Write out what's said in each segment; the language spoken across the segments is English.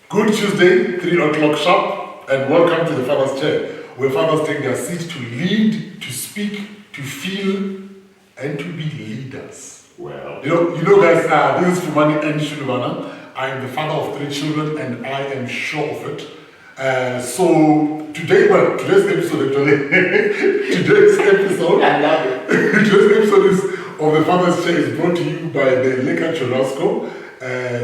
Good Tuesday, 3 o'clock sharp, and welcome to the Father's Chair, where fathers take their seat to lead, to speak, to feel, and to be leaders. Well, you know guys, this is Mukoni and Shulubana. I am the father of 3 children, and I am sure of it. So today's episode actually, today's episode is of the Father's Chair is brought to you by the Leka Churrasco.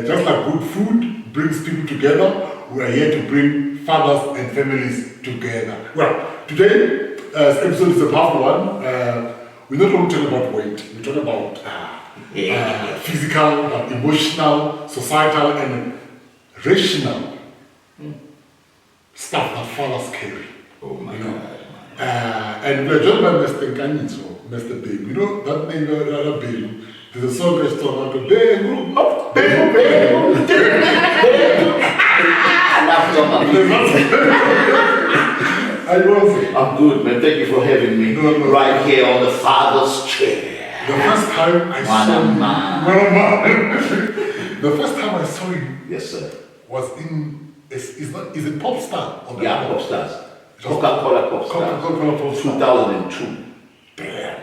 Just like good food brings people together, we are here to bring fathers and families together. Well, today's episode is a powerful one. We're not going to talk about weight, we're talking about physical, emotional, societal, and rational stuff that fathers carry. oh my God. And we're joined by Mr. Nkanyiso, Mr. Bhengu. You know that name, Bhengu? There's a song that's talking about Bhengu. Oh, Bhengu, Bhengu. I'm good, man. Thank you for having me right here on the Father's Chair. The first time I saw you, the first time I saw you, yes, sir, was in is it Pop Star? Yeah, Pop Stars. Coca-Cola Pop Stars. Coca-Cola Pop Star. 2002. Damn.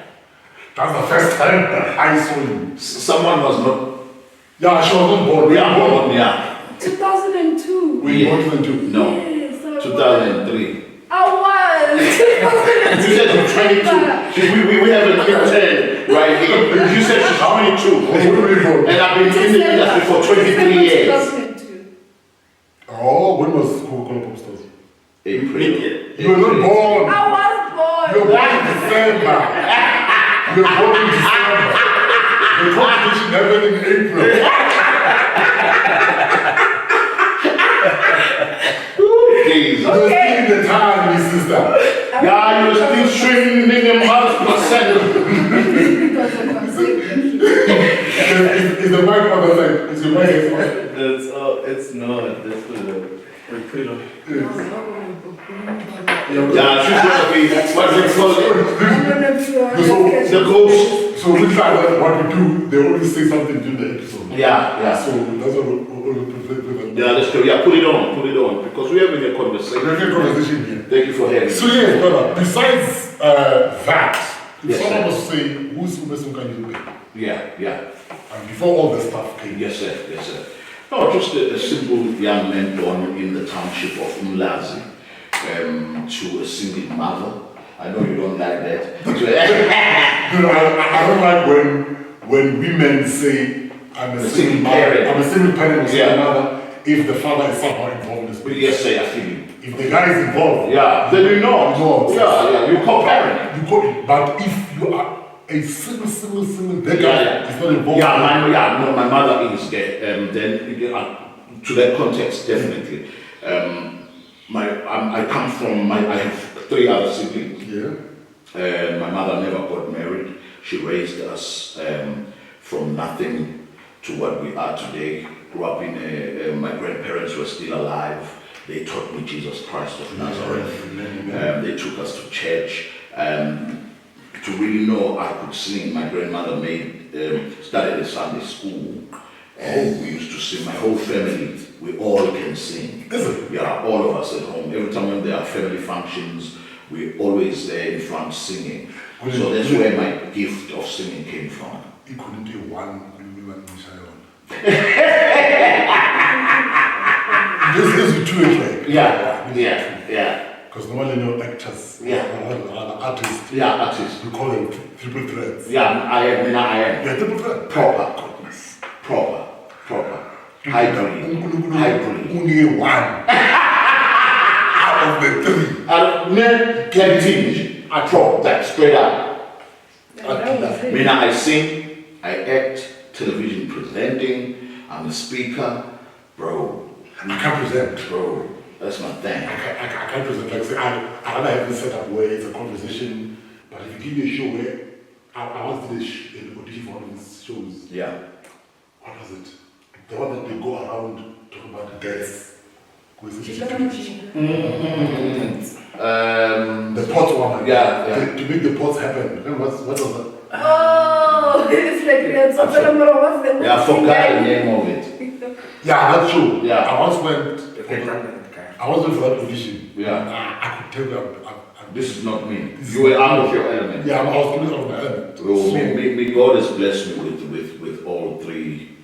That's the first time I saw you. Someone was not. Yeah, she was not born. Yeah, born. Yeah. 2002. We born 2002. No. Yes, 2003. I was. You said you're 22. We have an intern right here. You said she's 22. And I've been in the industry for 23 years. 2002. Oh, when was Coca-Cola Pop Stars? April. You were not born. I was born. You were born in December. You were born in December. The competition happened in April. Jesus. You're still in the time, my sister. Yeah, you're still swimming in the miles per second. Because of conception. Is the mic on the side? Is the mic on? It's not. This is we put it on. Yeah, she's gonna be what's it called? The ghost. So we try that what we do, they always say something during the episode. Yeah. So that's what we prefer. Yeah, that's true. Yeah, put it on because we're having a conversation. We're having a conversation here. Thank you for having me. So yes, brother, besides that, if Yes, someone sir. was to say, who's Mr. Nkanyiso? Yeah. And before all the stuff came. Yes, sir. No, just a simple young man born in the township of Umlazi to a single mother. I know you don't like that. I don't like when women say, I'm a single parent. I'm a single parent with a mother if the father is somehow involved in this. Yes, sir, I feel you. If the guy is involved, then you know. No, you co-parent. But if you are a single, that guy is not involved. My mother is there. Then to that context, definitely. I come from I have 3 other siblings. Yeah. My mother never got married. She raised us from nothing to what we are today. Grew up in my grandparents were still alive. They taught me Jesus Christ of Nazareth. They took us to church. To really know I could sing, my grandmother started a Sunday school. And we used to sing, my whole family, we all can sing. Is it? Yeah, all of us at home. Every time when there are family functions, we're always there in front singing. So that's where my gift of singing came from. You couldn't do one woman in China. This is true, like. Yeah. Because normally no actors, artists. Yeah, artists. You call them triple threats. Yeah, I am. Yeah, triple threat. Proper. Hybrid. Only one out of the 3. Can finish. I drop that straight up. I sing, I act, television presenting, I'm a speaker, bro. I can't present. Bro, that's my thing. I can't present. Like say, I don't have this setup where it's a conversation, but if you give me a show where I once did an audition for one of these shows. Yeah. What was it? The one that they go around talking about the deaths. The pot woman. Yeah. To make the pots happen. What was that? Oh, it's like I forgot the name of it. Yeah, that's true. Yeah. I once went I was there for that audition. Yeah. I could tell you. This is not me. You were out of your element. Yeah, I was coming out of my element. Well, me, God has blessed me with all three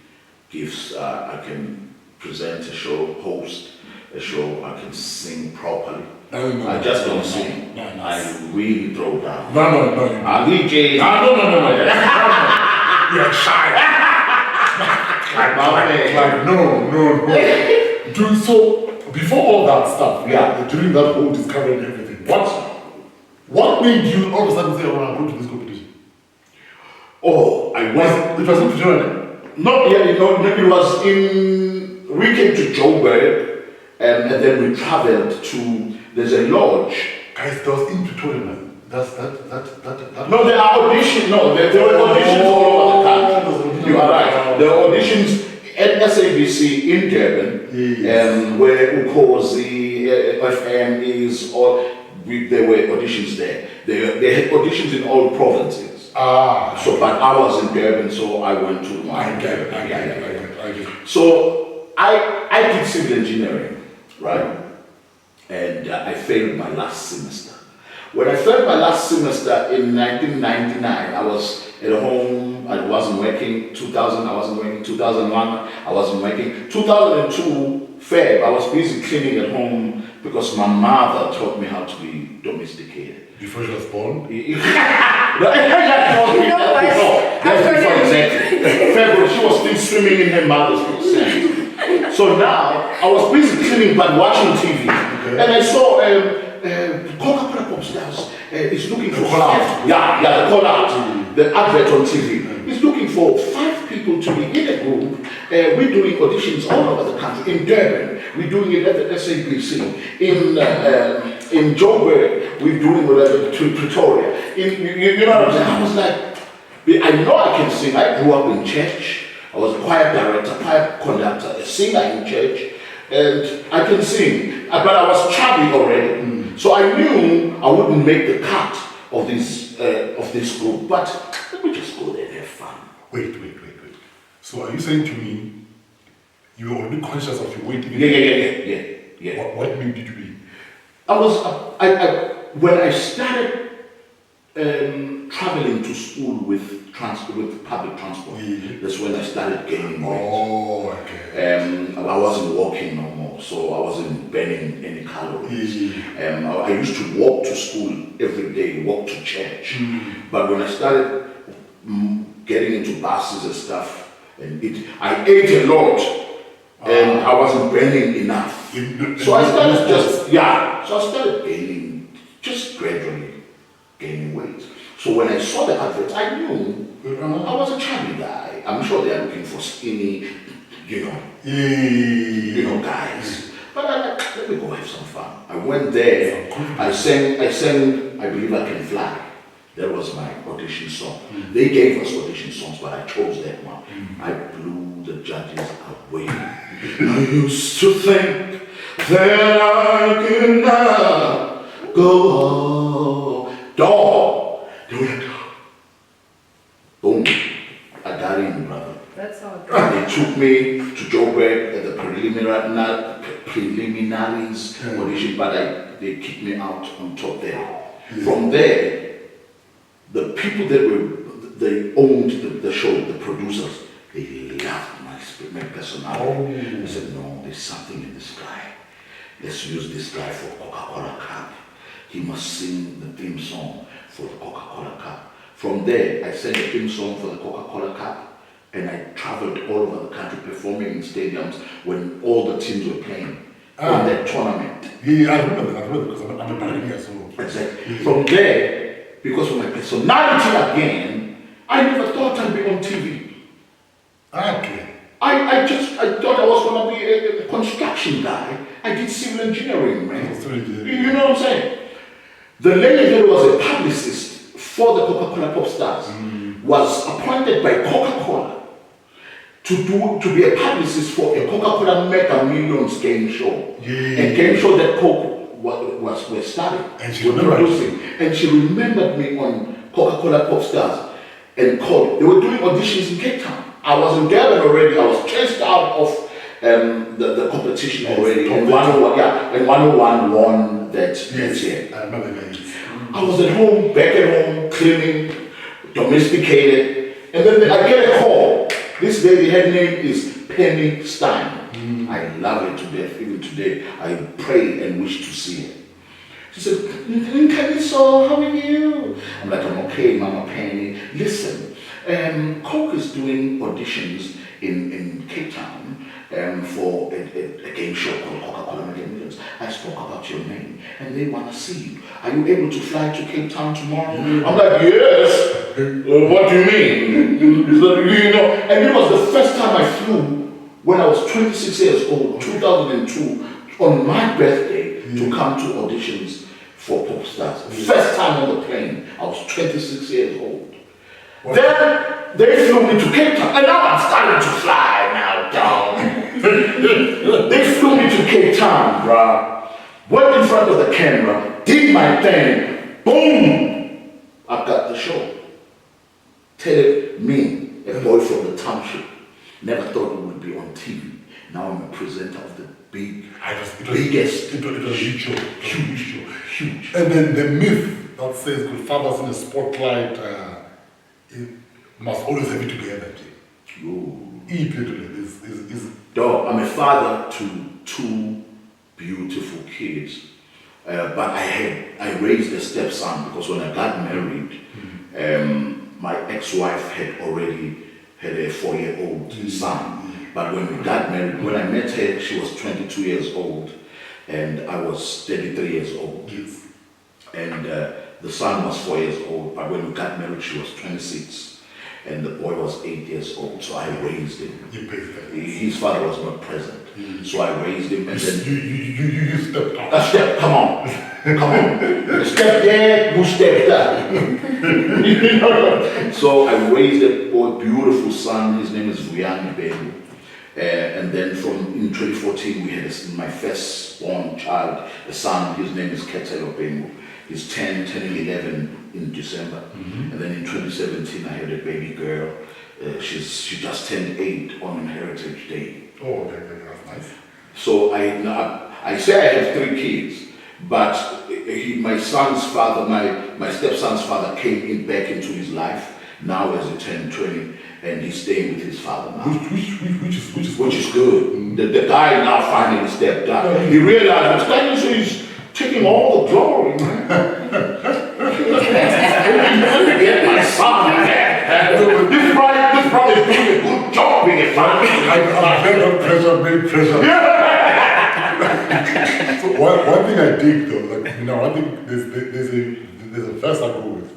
gifts. I can present a show, host a show, I can sing properly. No. I just don't sing. No. I really throw down. No. I'm DJ. No. You're shy. No. Dude, so before all that stuff, Yeah. during that whole discovery and everything, what made you all of a sudden say, "Oh, I'm going to this competition"? Oh, I went. It was in Pretoria. No, yeah, it was in. We came to Joburg, and then we traveled to. There's a lodge. Guys, that was in Pretoria, man. That. No, there are auditions. No, there were auditions all over the country. You are right. There were auditions at SABC in Durban, where Ukozi FM is, or there were auditions there. They had auditions in all provinces. So, but I was in Durban, so I went to my. I get it. So I did civil engineering, right? And I failed my last semester. When I failed my last semester in 1999, I was at home, I wasn't working. 2000, I wasn't working. 2001, I wasn't working. 2002, Feb, I was busy cleaning at home because my mother taught me how to be domesticated. Before she was born? No, that's before exactly. February, she was still swimming in her mother's consent. So now, I was busy cleaning but watching TV. Okay. And I saw Coca-Cola Pop Stars is looking for five. The call out, the advert on TV. Is looking for 5 people to be in a group. We're doing auditions all over the country. In Durban, we're doing it at the SABC. In Joburg, we're doing it at Pretoria. You know what I'm saying? I was like, I know I can sing. I grew up in church. I was a choir director, choir conductor, a singer in church, and I can sing. But I was chubby already, so I knew I wouldn't make the cut of this group. But let me just go there and have fun. Wait. So are you saying to me, you were already conscious of your weight? Yeah. What made you to be? When I started traveling to school with public transport, that's when I started gaining weight. Oh, okay. I wasn't walking no more, so I wasn't burning any calories. I used to walk to school every day, walk to church. But when I started getting into buses and stuff, I ate a lot, and I wasn't burning enough. So I started gaining, just gradually gaining weight. So when I saw the advert, I knew I was a chubby guy. I'm sure they are looking for skinny, guys. But let me go have some fun. I went there. I sang. I Believe I Can Fly. That was my audition song. They gave us audition songs, but I chose that one. I blew the judges away. I used to think that I could not go on. Dog. They were like, boom. I got in, brother. That's how it They took me to Joburg at the preliminaries audition, but they kicked me out on top there. From there, the people that they owned the show, the producers, they loved my personality. They said, no, there's something in this guy. Let's use this guy for Coca-Cola Cup. He must sing the theme song for the Coca-Cola Cup. From there, I sang the theme song for the Coca-Cola Cup, and I traveled all over the country performing in stadiums when all the teams were playing in that tournament. Yeah, I remember because I'm a pioneer, so. Exactly. From there, because of my personality again, I never thought I'd be on TV. Okay. I thought I was going to be a construction guy. I did civil engineering, man. You know what I'm saying? The lady that was a publicist for the Coca-Cola Pop Stars was appointed by Coca-Cola to be a publicist for a Coca-Cola Mega Millions game show. A game show that Coke was starting, and she producing. And she remembered me on Coca-Cola Pop Stars and called. They were doing auditions in Cape Town. I was in Durban already. I was chased out of the competition Yes, already. And competition. 101, and 101 won that year. I remember that. I was at home, back at home, cleaning, domesticated, and then I get a call. This lady, her name is Penny Stein. I love her to death. Even today, I pray and wish to see her. She said, Nkanyiso, how are you? I'm like, I'm okay, Mama Penny. Listen, Coke is doing auditions in Cape Town for a game show called Coca-Cola Millions. I spoke about your name and they want to see you. Are you able to fly to Cape Town tomorrow? I'm like, yes. What do you mean? You know, and it was the first time I flew when I was 26 years old, 2002, on my birthday to come to auditions for pop stars. First time on the plane, I was 26 years old. Then they flew me to Cape Town, and now I'm starting to fly now down. They flew me to Cape Town, bruh. Went in front of the camera, did my thing, boom! I got the show. Tell me, a boy from the township, never thought it would be on TV. Now I'm a presenter of the biggest. It was a huge show. Huge. And then the myth that says good fathers in the spotlight must always have it together. Dog, I'm a father to 2 beautiful kids. But I raised a stepson because when I got married, my ex-wife had already had a 4-year-old son. But when we got married, when I met her, she was 22 years old and I was 33 years old. Yes. And the son was 4 years old, but when we got married, she was 26. And the boy was 8 years old, so I raised him. You paid that. His father was not present. So I raised him and then... You stepped up. Come on. Step there, you step there. So I raised a boy, beautiful son, his name is Bhengu. And then in 2014, we had my first born child, a son, his name is Bhengu. He's turning 11 in December. And then in 2017, I had a baby girl. She just turned 8 on Heritage Day. Oh, okay, that's nice. So I say I have 3 kids, but my son's father, my stepson's father came back into his life now as he turned 20, and he's staying with his father now. Which is good. The guy now finally stepped up. He realized Nkanyiso is taking all the glory, man. Get my son this brother is doing a good job being a father. Made pressure. So one thing I dig though, one thing there's a verse I go with.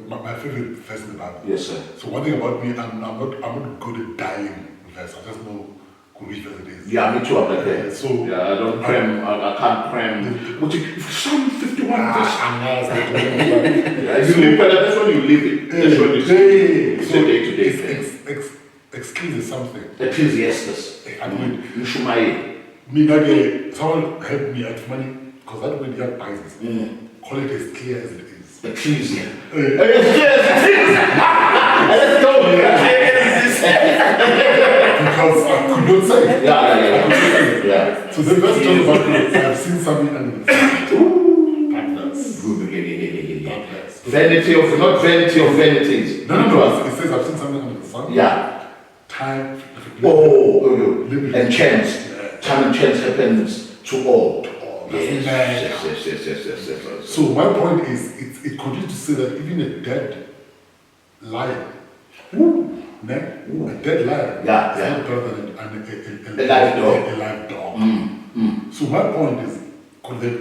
My favorite verse in the Bible. Yes, sir. So one thing about me, I'm not good at dialing verse. I just know which verse it is. Yeah, me too. I'm like that. So I don't cram. I can't cram. Psalm 51 verse. You live better. That's when you live it. That's when you say day-to-day thing. Excuse is something. Ecclesiastes. Someone helped me out money because that way the buys call it as clear as it is. Ecclesia. Let's go. Because I could not say. Yeah. So the verse talks about I've seen something under the sun. Vanity of, not vanity of vanities. No. It says I've seen something under the sun. Yeah. Time. And chance. Time and chance happens to all. Yes. So my point is, it continues to say that even a dead lion, a dead lion is not better than a live dog. So my point is,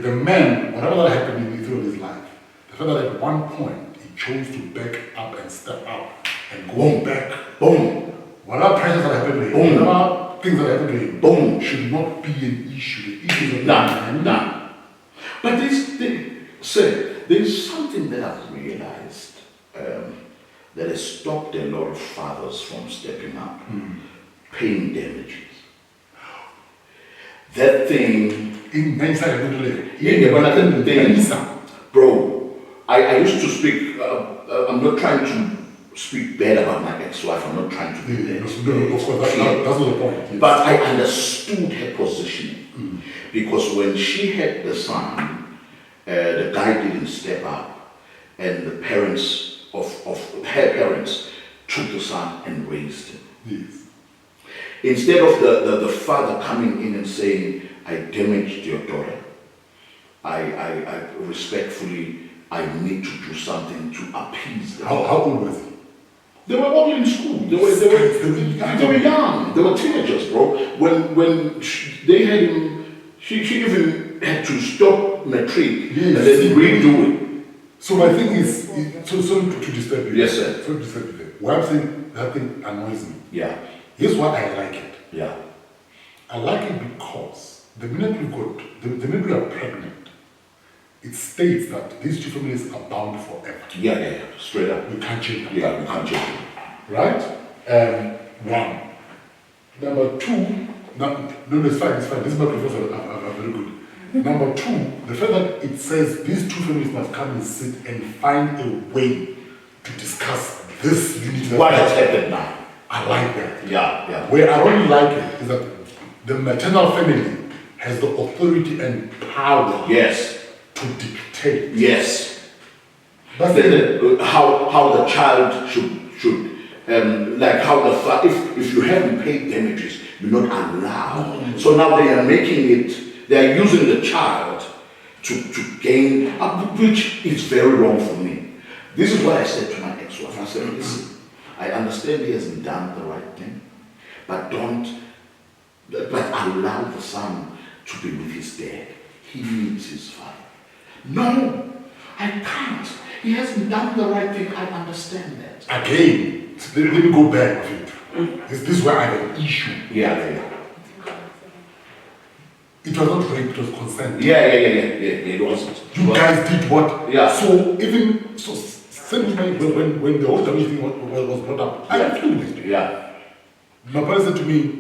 the man, whatever that happened in his life, the fact that at one point he chose to back up and step up and go back, whatever pressures that happened to him, whatever things that happen to him, should not be an issue. The issue is Nah. But there's something that I've realized that has stopped a lot of fathers from stepping up. Pain damages. That thing. Bro, I used to speak. I'm not trying to speak bad about my ex-wife. I'm not trying to do that. No, of course, that's not the point. Yes. But I understood her position because when she had the son, the guy didn't step up, and the parents of her parents took the son and raised him. Yes. Instead of the father coming in and saying, I damaged your daughter, I respectfully, I need to do something to appease them. How old was he? They were all in school. They were young. They were teenagers, bro. When they had him, she even had to stop matric and then redo it. So my thing is, sorry to disturb you. Yes, sir. Sorry to disturb you there. What I'm saying, that thing annoys me. Yeah. Here's why I like it. Yeah. I like it because the minute the minute we are pregnant, it states that these two families are bound forever. Yeah. Straight up. We can't change them. Yeah, we can't change it. Right? One. Number two, no, it's fine. This is my professor are very good. Number two, the fact that it says these two families must come and sit and find a way to discuss this unity. What has happened now? I like that. Yeah. Where I don't like it is that the maternal family has the authority and power Yes. to dictate. Yes. That's How the child should like how the father, if you haven't paid damages, you're not allowed. So now they are making it, they are using the child to gain, which is very wrong for me. This is what I said to my ex-wife. I said, listen, I understand he hasn't done the right thing, but allow the son to be with his dad. He needs his father. No, I can't. He hasn't done the right thing. I understand that. Again, let me go back with it. This is where I have an issue. Yeah. It was not rape, it was consent. Yeah, it wasn't. You guys did what? Yeah. So same when the whole damage thing was brought up, I refused. Yeah. My parents said to me,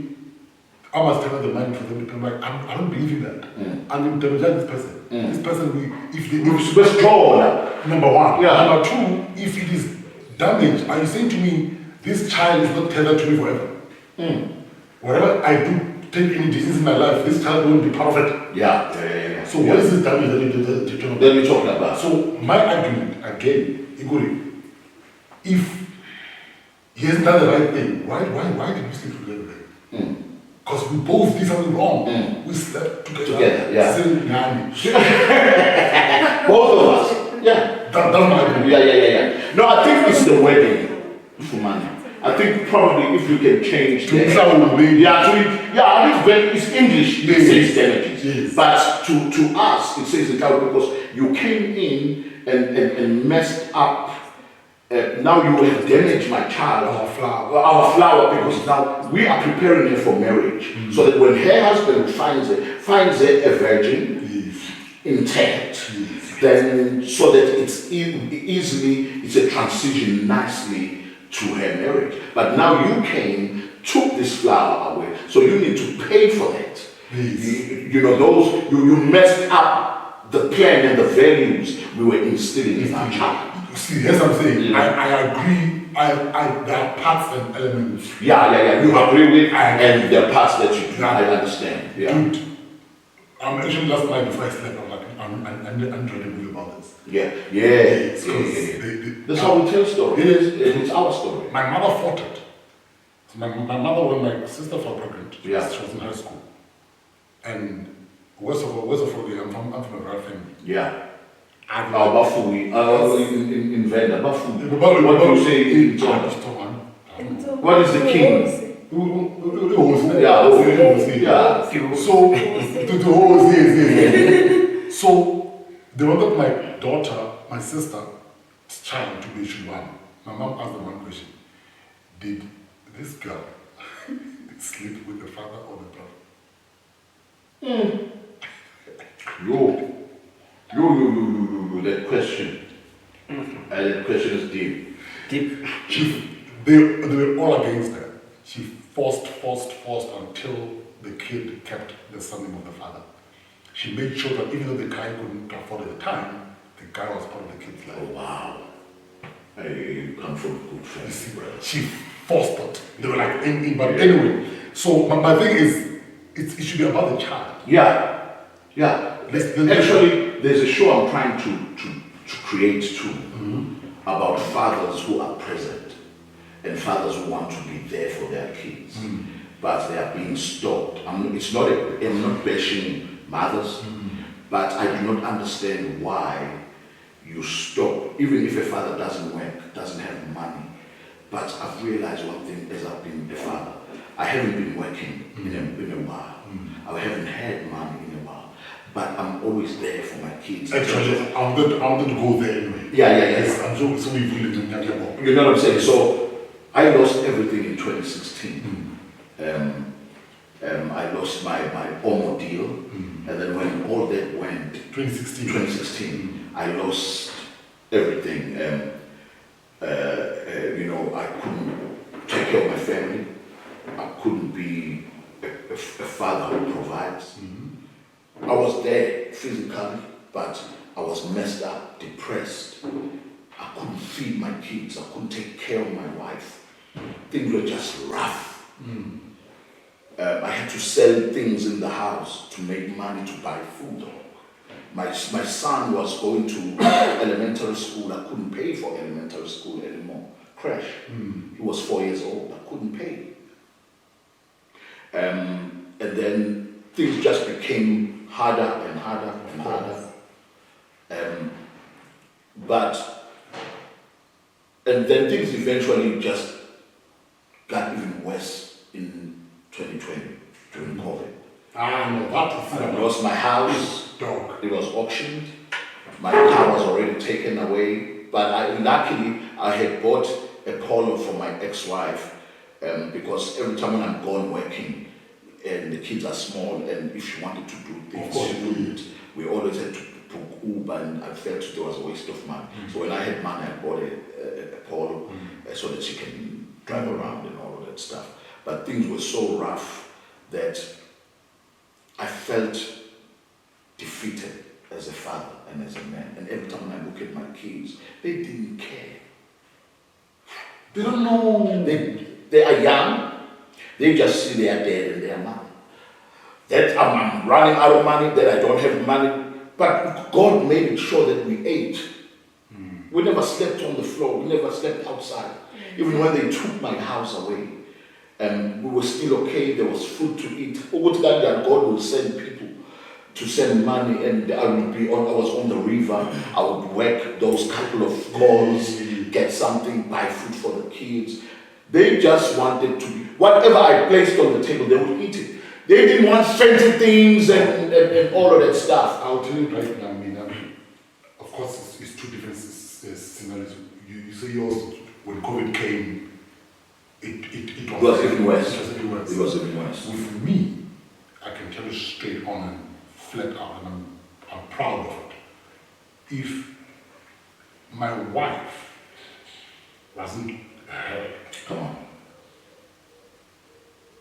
I must tell her the money for them to pay back. I don't believe in that. I'm in terms of this person. This person, if We're strong. number one. Yeah. Number two, if it is damaged, are you saying to me, this child is not tethered to me forever? Whatever I do, take any disease in my life, this child won't be part of it. Yeah. So what is this damage that Then we're talking about. So my argument, again, equally, if he hasn't done the right thing, why did we sleep together then? Because we both did something wrong. We slept together. Yeah. Same nanny. Both of us. Yeah. That's my argument. Yeah. No, I think it's the wedding for money. I think probably if you can change To maybe. I think it's English, it Yes. says damages. Yes. But to us, it says the child because you came in and messed up. Now you have damaged my child. Our flower, because now we are preparing her for marriage. So that when her husband finds her a virgin, intact, then so that it's it's a transition nicely to her marriage. But now you came, took this flower away, so you need to pay for that. You messed up the plan and the values we were instilling in our child. See, yes, I'm saying, I agree, there are parts and elements. Yeah, you agree with, and there are parts that you do. I understand. Yeah. Dude, actually last night before I slept, I'm like, I'm trying to do about this. Yeah. That's how we tell stories. It's our story. My mother fought it. So my mother, when my sister fell pregnant, she was in high school. And where's of I'm from a royal family. Yeah. Bafui. In Venda, Bafui. What do you say in Tonga? What is the king? So they wanted my daughter, my sister's child to be Shubham. My mom asked them one question. Did this girl sleep with the father or the brother? That question. That question is deep. They were all against her. She forced until the kid kept the surname of the father. She made sure that even though the guy couldn't afford at the time, the guy was part of the kid's life. Oh, wow. I come from good You family, see, brother. she fostered. They were like, but anyway. So my thing is, it should be about the child. Yeah. Let's- Actually, there's a show I'm trying to create too about fathers who are present and fathers who want to be there for their kids, but they are being stopped. I'm not bashing mothers, but I do not understand why you stop, even if a father doesn't work, doesn't have money. But I've realized one thing as I've been a father, I haven't been working in a while. I haven't had money in a while, but I'm always there for my kids. Actually, I'm going to go there anyway. Yeah. Yes, I'm so we really do not about. You know what I'm saying? So I lost everything in 2016. I lost my Omo deal, and then when all that went, 2016, I lost everything. I couldn't take care of my family. I couldn't be a father who provides. I was there physically, but I was messed up, depressed. I couldn't feed my kids. I couldn't take care of my wife. Things were just rough. I had to sell things in the house to make money to buy food. My son was going to elementary school. I couldn't pay for elementary school anymore. Crash. He was 4 years old. I couldn't pay. And then things just became harder and harder and harder. And then things eventually just got even worse in 2020 during COVID. No, that is I lost my house. dog. It was auctioned. My car was already taken away. But luckily, I had bought a Polo for my ex-wife because every time when I'm gone working and the kids are small and if she wanted to do things, Of course, she couldn't. We always had to book Uber and I felt it was a waste of money. So when I had money, I bought a Polo so that she can drive around and all of that stuff. But things were so rough that I felt defeated as a father and as a man. And every time I look at my kids, they didn't care. They don't know. They are young. They just see their dad and their mom. That I'm running out of money, that I don't have money. But God made it sure that we ate. We never slept on the floor. We never slept outside. Even when they took my house away, we were still okay. There was food to eat. God will send people to send money, and I was on the river. I would work those couple of calls, get something, buy food for the kids. They just wanted to be, whatever I placed on the table, they would eat it. They didn't want fancy things and all of that stuff. I'll tell you right now, of course, it's two different scenarios. You say yours, when COVID came, it was even worse. It was even worse. It was even worse. With me, I can tell you straight on and flat out, and I'm proud of it. If my wife wasn't hurt, Come on.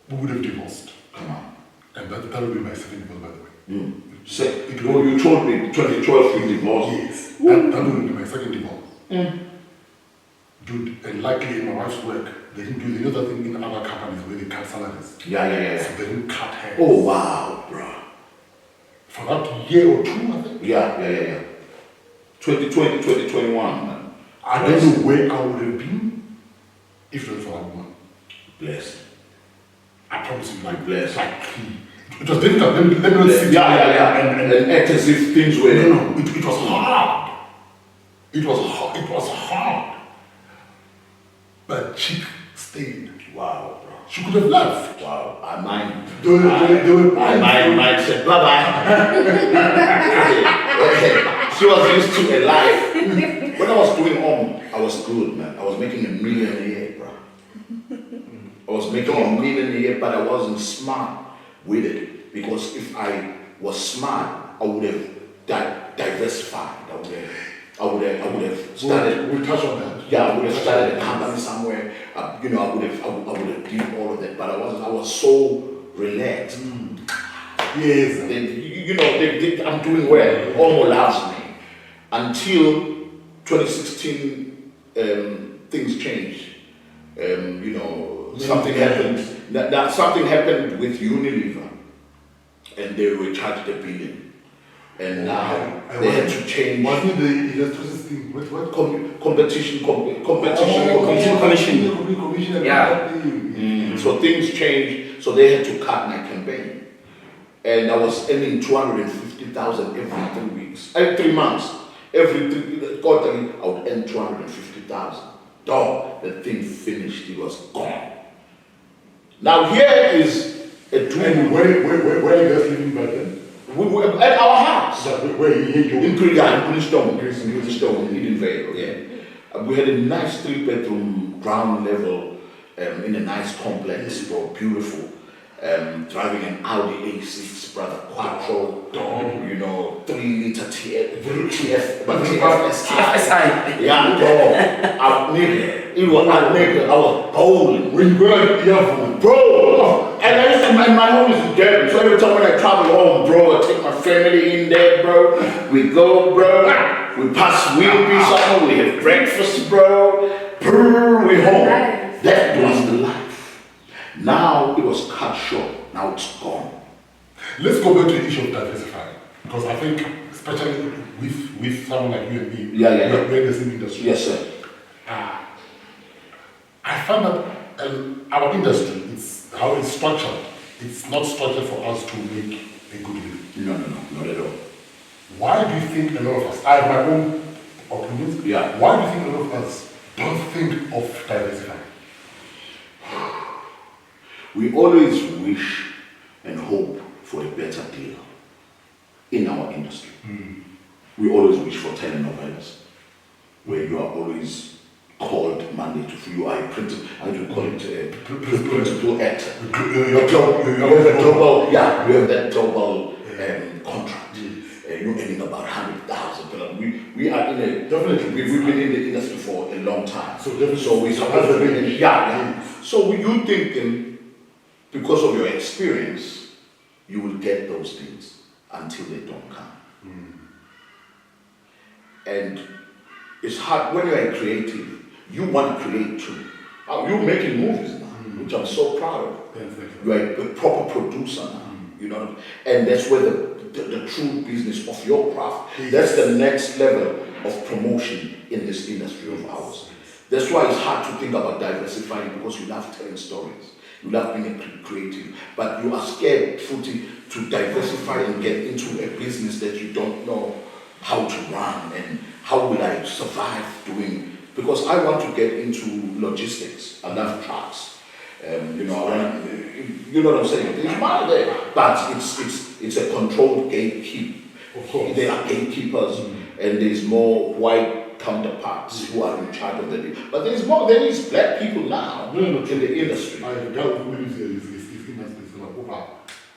we would have divorced. Come on. And that would be my second divorce, by the way. You told me 2012 you divorced. Yes. That would be my second divorce. Dude, and luckily in my wife's work, they didn't do the other thing in other companies where they cut salaries. Yeah. So they didn't cut hair. Oh, wow, bro. For that year or two, I think. Yeah. 2020, 2021, man. I don't know where I would have been if not for that woman. Blessed. I promise you, Bless. It was difficult. Let me not sit Yeah. And act as if things were. No, it was hard. It was hard. But Chick stayed. Wow, bro. She could have left. Wow. I mind. They were I said, bye-bye. She was used to a life. When I was doing I was good, man. I was making $1 million a year, bro. I was making $1 million a year, but I wasn't smart with it. Because if I was smart, I would have diversified. I would have started. We'll touch on that. Yeah, I would have started a company somewhere. I would have done all of that. But I was so relaxed. Yes. I'm doing well. Almost loves me. Until 2016, things changed. Something happened. Something happened with Unilever, and they were charged $1 billion, and now they had to change. Wasn't the electricity thing? What? Competition Commission. Yeah. So things changed, so they had to cut my campaign. And I was earning 250,000 every 3 weeks, 3 months. Every quarterly, I would earn 250,000. Dog, the thing finished, it was gone. Now here is a And dream. where are you guys living back then? We were at our house. Where In Greenstone, in Edenvale, yeah. We had a nice 3-bedroom ground level in a nice complex, beautiful. Driving an Audi A6, brother, Quattro, 3-liter TF, but TFSI. Yeah, dog. I was bowling. When you go like earphone. Bro, and I used to, my home is in Durban, so every time when I travel home, bro, I take my family in there, bro. We go, bro. We pass Wilby somewhere, we have breakfast, bro. We home. That was the life. Now it was cut short. Now it's gone. Let's go back to the issue of diversifying, because I think, especially with someone like you and me, Yeah. we're in the same industry. Yes, sir. I find that our industry, it's how it's structured. It's not structured for us to make a good living. No, not at all. Why do you think a lot of us, I have my own opinions, Yeah. why do you think a lot of us don't think of diversifying? We always wish and hope for a better deal in our industry. We always wish for telenovelas, where you are always called Monday to Friday. You are a principal, how do you call it? Principal actor. You have that global contract. You're earning about 100,000. We are in a, definitely, we've been in the industry for a long time. So we supposed to be, So you thinking, because of your experience, you will get those things until they don't come. And it's hard when you're a creative. You want to create too. You're making movies now, which I'm so proud of. You are a proper producer now, you know, and that's where the true business of your craft. That's the next level of promotion in this industry of ours. That's why it's hard to think about diversifying, because you love telling stories. You love being a creative, but you are scared, Fruity, to diversify and get into a business that you don't know how to run and how will I survive doing. Because I want to get into logistics. I love trucks. You know what I'm saying? There's money there, but it's a controlled gatekeep. Of course. There are gatekeepers, and there's more white counterparts who are in charge of the deal. But there is black people now in the industry. I doubt who lives here is going to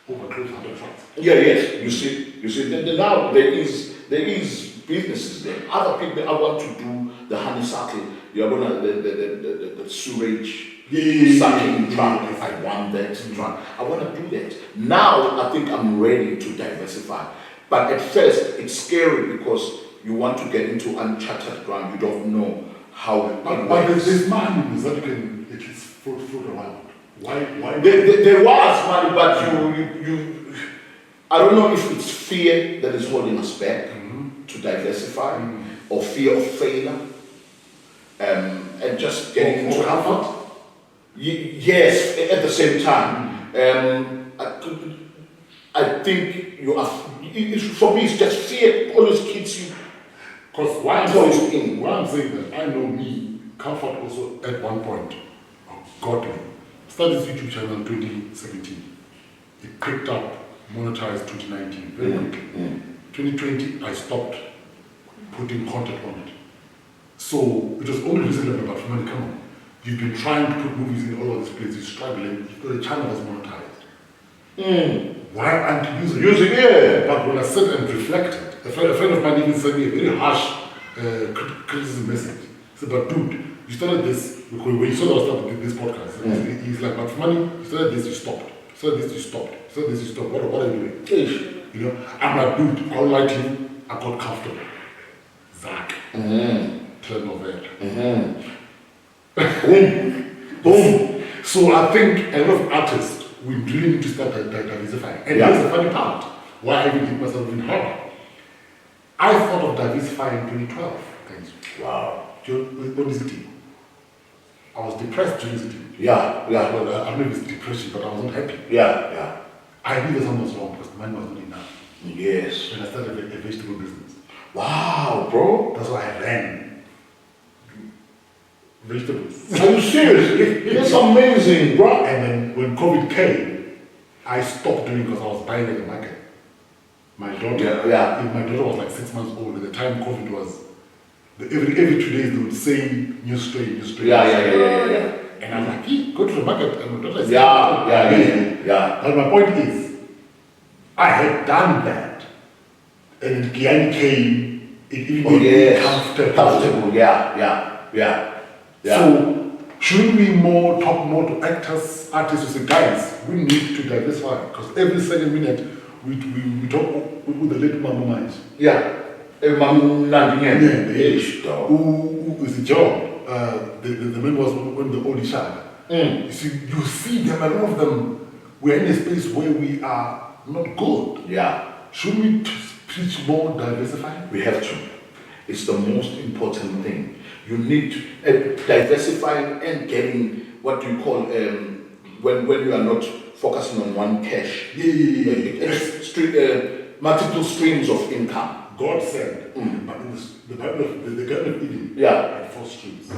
over close 100 trucks. Yes. You see. Now there is businesses there. Other people, I want to do the honeysuckle. You're gonna the sewage sucking truck. I want that truck. I want to do that. Now I think I'm ready to diversify. But at first it's scary because you want to get into uncharted ground. You don't know how it But works. there's money that you can at least float around. Why? There was money, but you I don't know if it's fear that is holding us back to diversify, or fear of failure, and just getting into comfort. Yes, at the same time. I think you are. For me, it's just fear always keeps you. Because why I'm saying that, I know me, comfort also at one point got me. Started this YouTube channel in 2017. It clicked up, monetized 2019, very quickly. 2020, I stopped putting content on it. So it was only recently about Kamo. You've been trying to put movies in all of these places, struggling, the channel was monetized. Why aren't you using it? But when I sat and reflected, a friend of mine even sent me a very harsh criticism message. He said, but dude, you started this, when you saw that I started this podcast, he's like, but for money, you started this, you stopped. You started this, you stopped. You started this, you stopped. What are you doing? You know, I'm like, dude, I'll lie to you, I got comfortable. Zach. telenovela. Boom. Boom. So I think a lot of artists, we really need to start diversifying. And Yeah. here's the funny part, why I even did myself in horror. I thought of diversifying in 2012. Wow. What is it? I was depressed during the team. Yeah, yeah, Well, I don't know if it's depression, but I was not happy. yeah. I knew that something was wrong because the money was not enough. Yes. And I started a vegetable business. Wow, bro. That's why I ran vegetables. Are you serious? That's amazing, bro. And then when COVID came, I stopped doing because I was buying at the market. My daughter, Yeah. my daughter was like 6 months old. At the time COVID was, every 2 days they would say new strain. Yeah. And I'm like, go to the market. And my daughter is Yeah. But my point is, I had done that. And then Guyana came, it even made me comfortable. Yeah. So, shouldn't we talk more to actors, artists, who say, guys, we need to diversify, because every second minute we talk with the late Mama Minds. Yeah. Who is a job? The man was when the old child. You see them, a lot of them, we're in a space where we are not good. Yeah. Should we preach more diversifying? We have to. It's the most important thing. You need diversifying and getting what you call when you are not focusing on one cash. Multiple streams of income. God said, but in the Bible, the Garden of Eden, had 4 streams.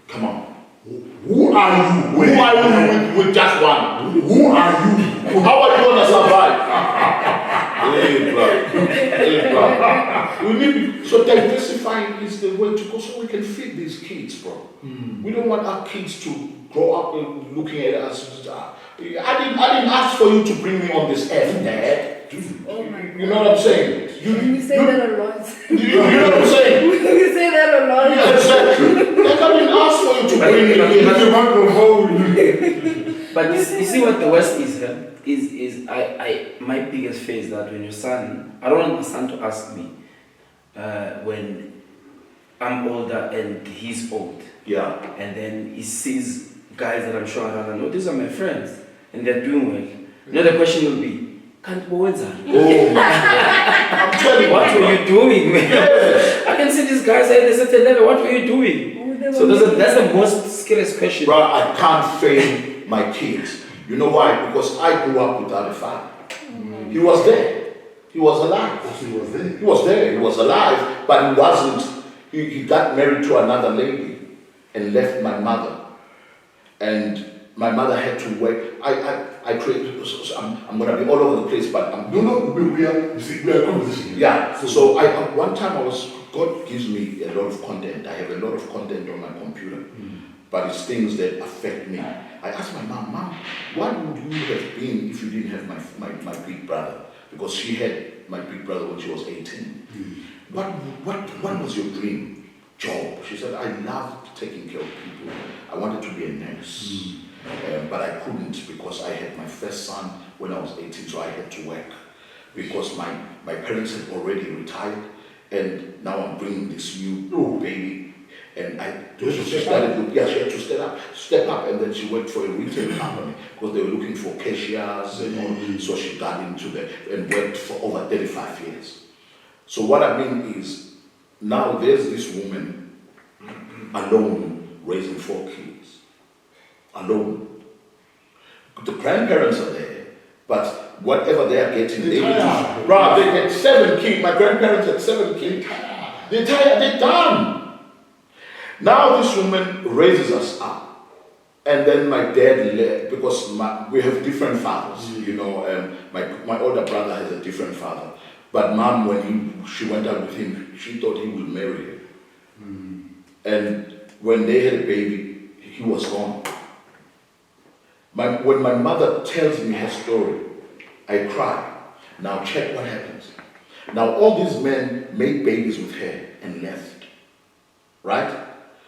Come on. Who are you? Who are you with just one? Who are you? How are you going to survive? Hey, bro. We need, so diversifying is the way to go so we can feed these kids, bro. We don't want our kids to grow up looking at us. I didn't ask for you to bring me on this earth, Dad. Oh my God. You know what I'm saying? We say that a lot. You know what I'm saying? We say that a lot. Yeah, exactly. Like I didn't ask for you to bring me here. But you see what the West is, my biggest fear is that when your son, I don't want my son to ask me when I'm older and he's old. Yeah. And then he sees guys that I'm sure I don't know, these are my friends, and they're doing well. You know, the question will be, can't go I'm telling you. what were you doing, man? Yes. I can see these guys at a certain level, what were you doing? So that's the most scariest question. Bro, I can't fail my kids. You know why? Because I grew up without a father. He was there. He was alive. Also, he was there. He was there. He was alive, but he wasn't. He got married to another lady and left my mother. And my mother had to work. I created. I'm going to be all over the place, but I'm. No, we are. You see, we are conversation. Yeah. So one time God gives me a lot of content. I have a lot of content on my computer, but it's things that affect me. I asked my mom, what would you have been if you didn't have my big brother? Because she had my big brother when she was 18. What was your dream job? She said, I loved taking care of people. I wanted to be a nurse. But I couldn't because I had my first son when I was 18, so I had to work. Because my parents had already retired, and now I'm bringing this new baby. And she started, she had to step up, and then she worked for a retail company because they were looking for cashiers and all. So she got into that and worked for over 35 years. So what I mean is, now there's this woman alone raising 4 kids. Alone. The grandparents are there, but whatever they are getting, they had 7 kids. My grandparents had 7 kids. They're done. Now this woman raises us up, and then my dad left because we have different fathers. You know, my older brother has a different father, but mom, when she went out with him, she thought he would marry her. And when they had a baby, he was gone. When my mother tells me her story, I cry. Now check what happens. Now all these men made babies with her and left. Right?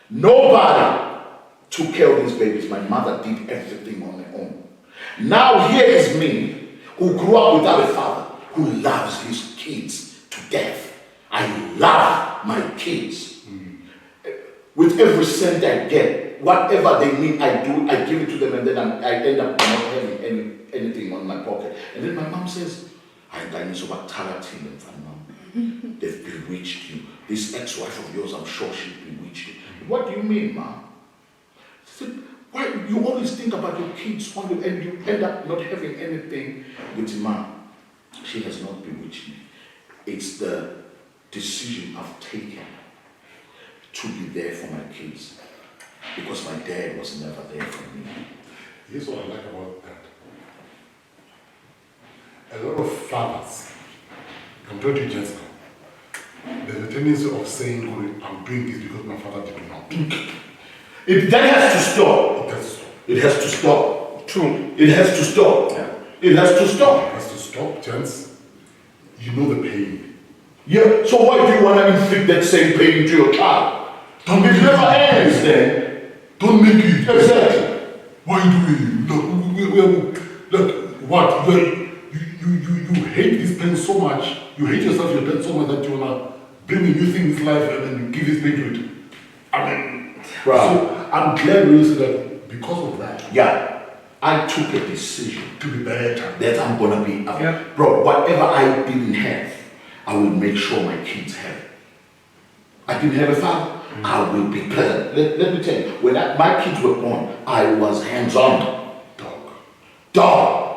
Nobody took care of these babies. My mother did everything on her own. Now here is me, who grew up without a father, who loves his kids to death. I love my kids. With every cent I get, whatever they need, I do. I give it to them, and then I end up not having anything on my pocket. And then my mom says, "Nkanyiso bakuthabathile mfana mama. They've bewitched you. This ex-wife of yours, I'm sure she bewitched you." What do you mean, mom? She said, "Why you always think about your kids only, and you end up not having anything with mom?" She has not bewitched me. It's the decision I've taken to be there for my kids, because my dad was never there for me. Here's what I like about that. A lot of fathers, compared to just now, there's a tendency of saying, "Oh, I'm doing this because my father did not." That has to stop. It has to stop. It has to stop. True. It has to stop. Yeah. It has to stop. It has to stop, gents. You know the pain. Yeah, so why do you want to inflict that same pain to your child? Don't make It it. never ends then. Don't make it. Exactly. Why do we? Look, what? You hate this pain so much. You hate yourself, your pain so much that you wanna bring a new thing in this life and then you give this pain to it. I mean, Right. so I'm glad you said that because of that, Yeah, I took a decision to be better. that I'm gonna be, Yeah. bro, whatever I didn't have, I will make sure my kids have it. I didn't have a father, I will be present. Let me tell you, when my kids were born, I was hands-on. Dog,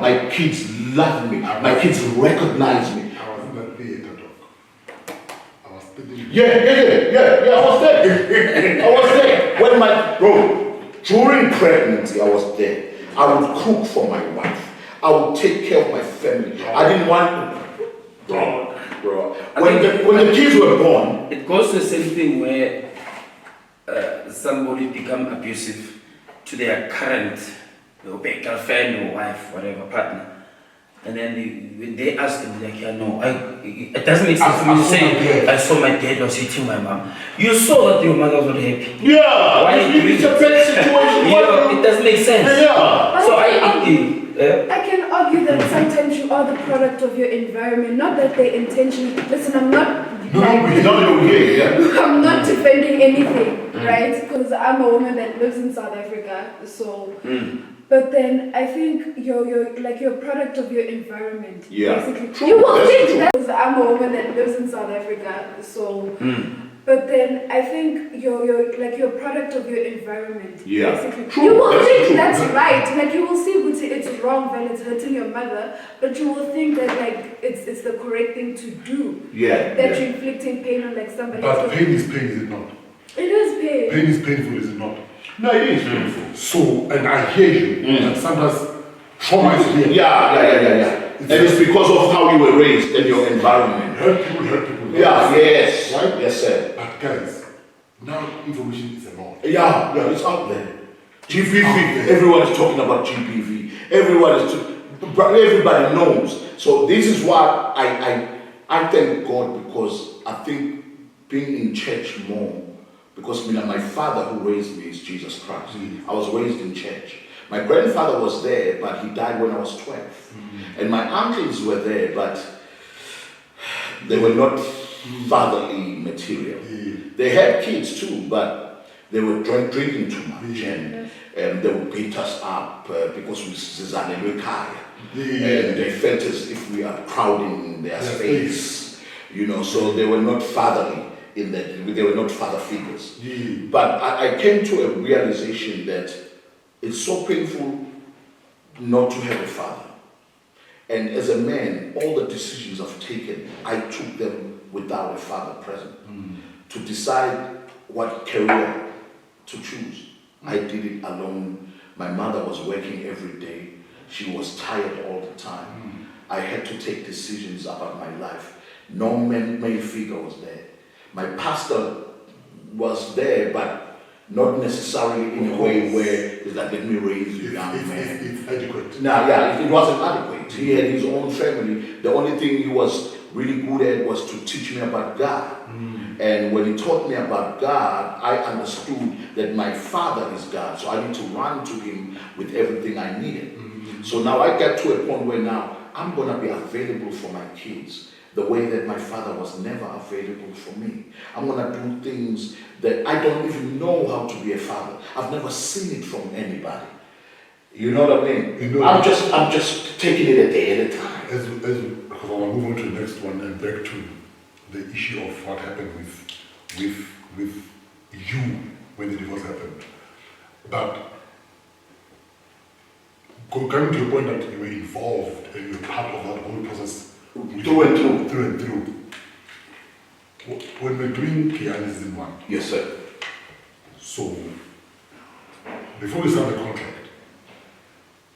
my kids love me, my kids recognize me. I was in that theater, dog. I was thinking. Yeah, I was there. I was there. During pregnancy, I was there. I would cook for my wife. I would take care of my family. I didn't want bro. When the kids were born, It goes to the same thing where somebody become abusive to their current girlfriend or wife, whatever partner, and then when they ask them, like, "Yeah, no, it doesn't make sense for me to say I saw my dad was hitting my mom." You saw that your mother was not happy. yeah, Why it's a bad situation. It doesn't make sense. Yeah. So I can argue that sometimes you are the product of your environment, not that they intentionally. Listen, I'm not. I'm not defending anything, right? Because I'm a woman that lives in South Africa, so. But then I think you're like you're a product of your environment. Yeah. Basically, True. you will That's think true. that. Because I'm a woman that lives in South Africa, so. But then I think you're like you're a product of your environment. Yeah. Basically. True. You will That's think true. that's right. Like you will see it's wrong when it's hurting your mother, but you will think that like it's the correct thing to do. Yeah. That you're inflicting pain on like somebody But else. pain is pain, is it not? It is pain. Pain is painful, is it not? No, it is painful. So, and I hear you, and sometimes trauma is real. Yeah. And it's because of how you were raised and your environment. Hurt people. Yeah, yes. Right? Yes, sir. But guys, now information is a lot. Yeah, it's out there. GPV, everyone is talking about GPV. Everybody knows. So this is why I thank God, because I think being in church more, because my father who raised me is Jesus Christ. I was raised in church. My grandfather was there, but he died when I was 12. And my uncles were there, but they were not fatherly material. They had kids too, but they were drinking too much, and they would beat us up because we zizanelwe kaya. And they felt as if we are crowding their space, so they were not fatherly in that, they were not father figures. But I came to a realization that it's so painful not to have a father. And as a man, all the decisions I've taken, I took them without a father present. To decide what career to choose, I did it alone. My mother was working every day. She was tired all the time. I had to take decisions about my life. No male figure was there. My pastor was there, but not necessarily in a way where it's like, let me raise you young man. It's adequate. No, yeah, it wasn't adequate. He had his own family. The only thing he was really good at was to teach me about God. And when he taught me about God, I understood that my father is God. So I need to run to him with everything I needed. So now I got to a point where now I'm going to be available for my kids. the way that my father was never available for me. I'm gonna do things that I don't even know how to be a father. I've never seen it from anybody. You know what I mean? You know, I'm just taking it a day at a time. Because I will move on to the next one and back to the issue of what happened with you when the divorce happened. But coming to the point that you were involved and you were part of that whole process Through and through. When we're doing Kiani season 1, Yes, sir. so before we sign the contract,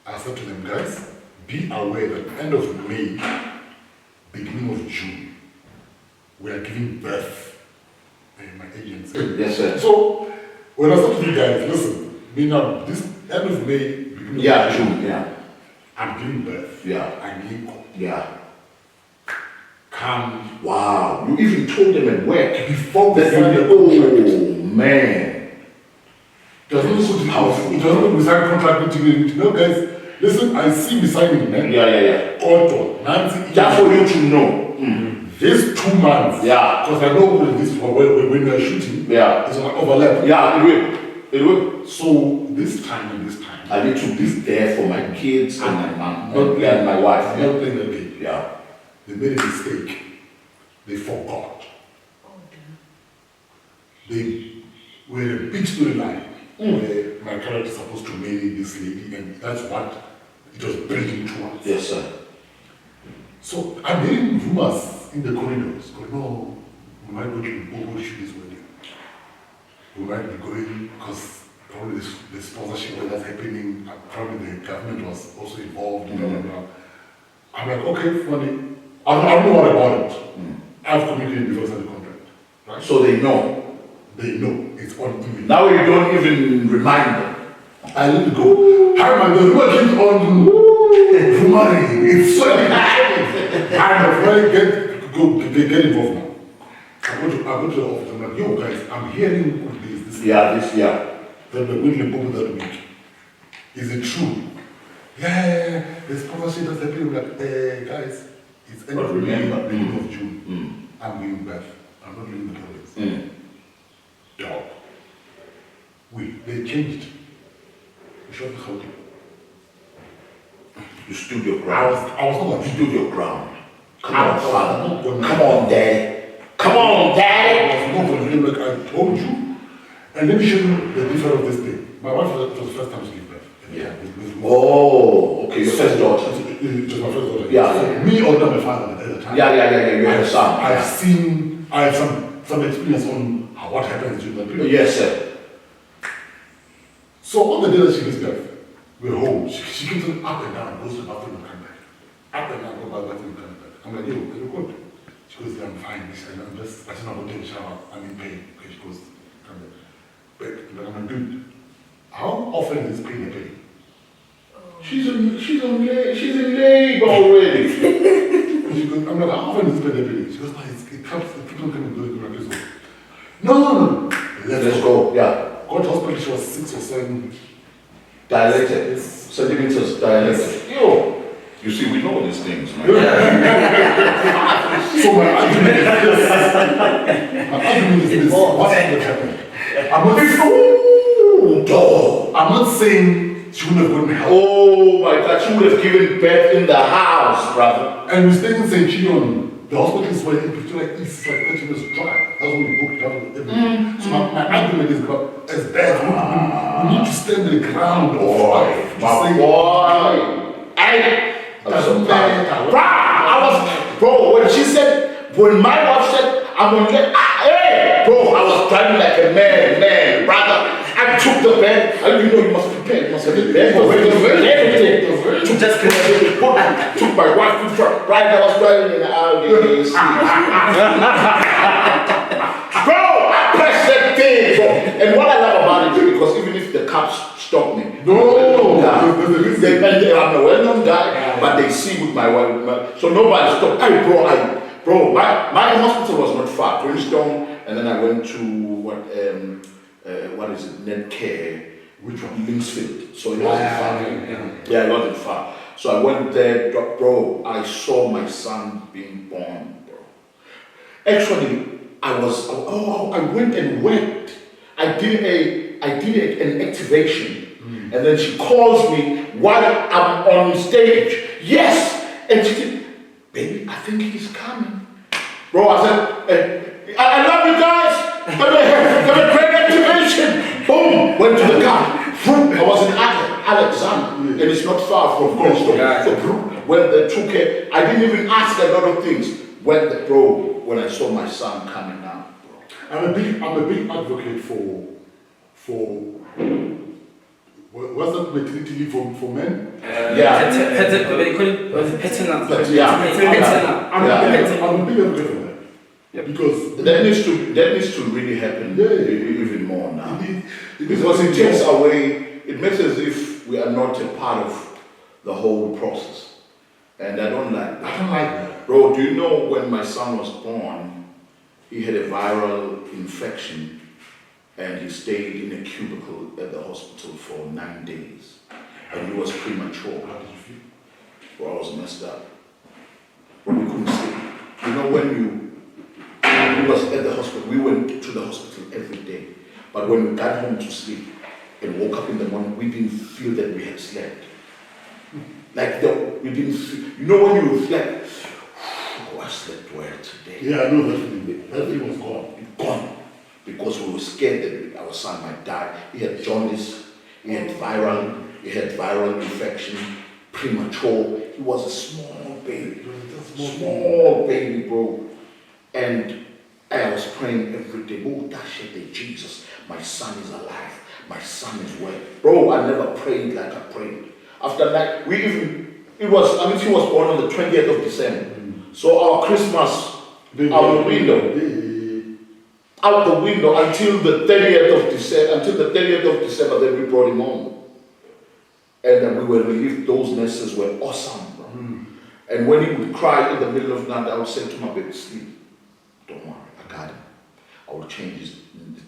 I said to them, guys, be aware that end of May, beginning of June, we are giving birth in my agency. Yes, sir. So when I said to you guys, listen, me now, this end of May, beginning of June, yeah. I'm giving birth. Yeah. I need Yeah. come Wow. You even told them at work before we that sign the oh contract. man. It doesn't look Powerful. It doesn't look we sign contract with no guys. Listen, I see me signing, man. Yeah. Auto, Nancy. Just for you to know. These 2 months. Yeah. Because I know when we are shooting, Yeah. it's gonna overlap. Yeah, it will. It will. So this time and this time, I need to be there for my kids and my mom Not and my wife. I'm not playing that game. Yeah. They made a mistake. They forgot. They were a big storyline where my character is supposed to marry this lady, and that's what it was bringing towards. Yes, sir. So I'm hearing rumors in the corridors. Going, no, we might go to Bobo shoot this wedding. We might be going because probably the sponsorship that's happening, probably the government was also involved. Blah, blah, blah. I'm like, okay, funny. I don't know what about it. I've communicated before I signed the contract. Right? So they know. They know it's on email. Now you don't even remind them. I let it go. Hi man, the rumor keeps on rumoring. It's so I'm afraid get involved now. I go to the office. I'm like, yo guys, I'm hearing this. Yeah. That we're going to Limpopo that week. Is it true? Yeah, the sponsorship that's happening. I'm like, guys, it's end of May, beginning of June. I'm giving birth. I'm not leaving the province. Dog. They changed. We shot the Gauteng. You stood your ground. I was not going You to stood your ground. Come I on, was father. not gonna- Come on, daddy. Come on, daddy. I was not going to do like I told you. And let me show you the difference of this thing. My wife was the first time she gave birth. Yeah. With Oh, okay. Your first daughter. Just my first daughter. Yeah. So me or not my father at the time. Yeah. You have a son. I have some experience on what happens during that period. Yes, sir. So on the day that she gives birth, we're home. She keeps on up and down, goes to the bathroom and come back. Up and down, goes to the bathroom and come back. I'm like, yo, are you good? She goes, yeah, I'm fine. I said, I said, I'm going to take a shower. I'm in pain. Okay, she goes, come back. But I'm like, dude, how often is this pain a pain? She's in labor already. She goes, I'm like, how often is this pain a pain? She goes, no, it keeps on coming, going. No. Let's go. Yeah. Got to hospital, she was 6 or 7. Dilated. Centimeters dilated. Yo. You see, we know these things, man. So my argument is this. What happened? I'm not saying she wouldn't have gotten help. Oh my God, she would have given birth in the house, brother. And we stayed in St. Chion. The hospitals were in Pretoria East, like 30 minutes drive. That's when we booked it out. Everything. So my argument is about as bad. We need to stand the ground of life. My boy. Bro, when she said, when my wife said, I'm gonna get, hey, bro, I was driving like a man, brother. I took the bed. You know, you must prepare. You must have the bed. Everything. Took my wife to truck. Right now, I was driving in the Audi. Bro, I pressed that thing, bro. And what I love about it is because even if the cops stop me, I'm a well-known guy, but they see with my wife. So nobody stopped. Bro, my hospital was not far. Princeton, and then I went to what is it? Netcare, which one? Linksfield. So it wasn't far. Yeah, it wasn't far. So I went there, bro. I saw my son being born. Actually, I went and worked. I did an activation, and then she calls me while I'm on stage. Yes, and she said, "Baby, I think he's coming." Bro, I said, "I love you guys. Got a great activation." Boom, went to the car. I was in Alexander, and it's not far from Goldstone. So, when they took it, I didn't even ask a lot of things. When I saw my son coming out, bro. I'm a big advocate for what's that maternity leave for men? Yeah. I'm a big advocate for that. Yep. Because that needs to really happen even more now. Because it takes away, it makes as if we are not a part of the whole process. And I don't like that. I don't like that. Bro, do you know when my son was born, he had a viral infection and he stayed in a cubicle at the hospital for 9 days. And he was premature. How did you feel? Bro, I was messed up. Bro, we couldn't sleep. You know, he was at the hospital, we went to the hospital every day. But when we got home to sleep and woke up in the morning, we didn't feel that we had slept. We didn't feel, you know when you reflect, oh, I slept well today. Yeah, I know that feeling. That feeling was gone. Gone. Because we were scared that our son might die. He had jaundice, he had viral infection, premature. He was a small baby. Small baby, bro. And I was praying every day, oh, that shit, Jesus, my son is alive. My son is well. Bro, I never prayed like I prayed. After that, he was born on the 20th of December. So our Christmas, out the window until the 30th of December, then we brought him home. And then we were relieved. Those nurses were awesome, bro. And when he would cry in the middle of the night, I would say to my baby, sleep. Don't worry, I got him. I will change his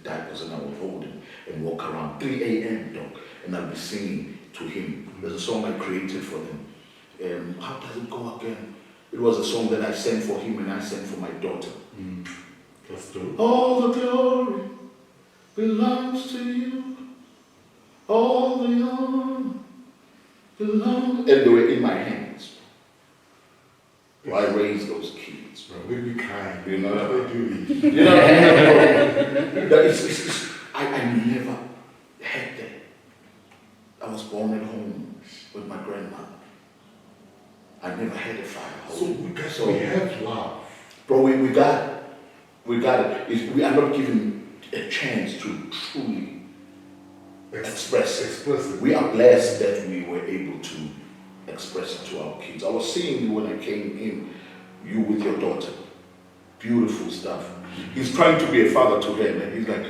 diapers and I will hold him and walk around 3 a.m. dog, and I'll be singing to him. There's a song I created for them. How does it go again? It was a song that I sang for him and I sang for my daughter. That's true. All the glory belongs to you. All the honor belongs. And they were in my hands. So I raised those kids. Bro, make me cry. You know what they do. You know, I never had that. I was born at home with my grandmother. I never had a father. So we have love. Bro, we got it. We are not given a chance to truly express it. We are blessed that we were able to express it to our kids. I was seeing you when I came in, you with your daughter. Beautiful stuff. He's trying to be a father to her, and he's like,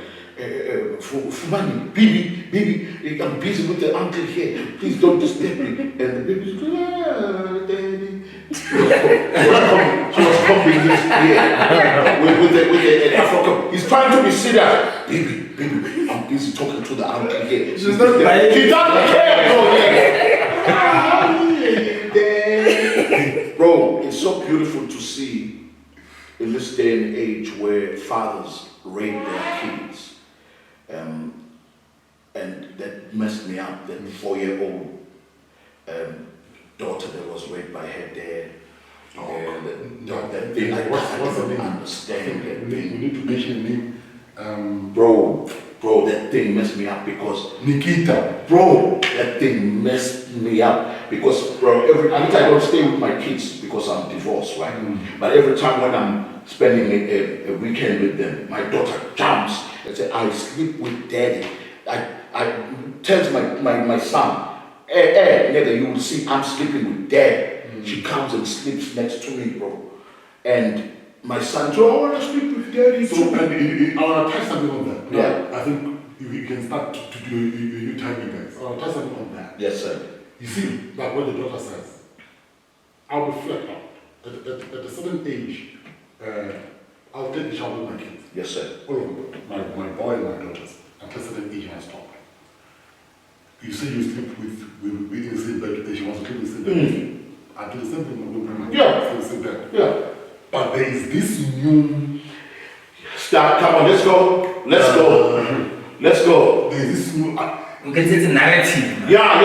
Fumani, baby, I'm busy with the uncle here. Please don't disturb me. And the baby's like, daddy. She was pumping his ear with the African. He's trying to be serious. Baby, I'm busy talking to the uncle here. She doesn't care. Bro, it's so beautiful to see in this day and age where fathers rape their kids. And that messed me up, that 4-year-old daughter that was raped by her dad. That thing, I don't understand that thing. We need to mention the name. Bro, that thing messed me up because Nikita. Bro, that thing messed me up because, bro, I don't stay with my kids because I'm divorced, right? But every time when I'm spending a weekend with them, my daughter jumps and says, I sleep with daddy. I tells my son, hey, nigga, you will see I'm sleeping with dad. She comes and sleeps next to me, bro. And my son said, I want to sleep with daddy. So, and I want to touch something on that. Yeah. I think we can start to do you timing guys. I want to touch something on that. Yes, sir. You see, like what the daughter says, I'll be flat out. At a certain age, I'll take the shower with my kids. Yes, sir. All of them, my boy and my daughters. At a certain age, I stop. You say you sleep with in the same bed, she wants to sleep in the same bed. I do the same thing with my kids. Yeah. In the same bed. Yeah. But there is this new Start, come on, let's go. Let's go. Let's go. There's this new. We can say it's a narrative. Yeah.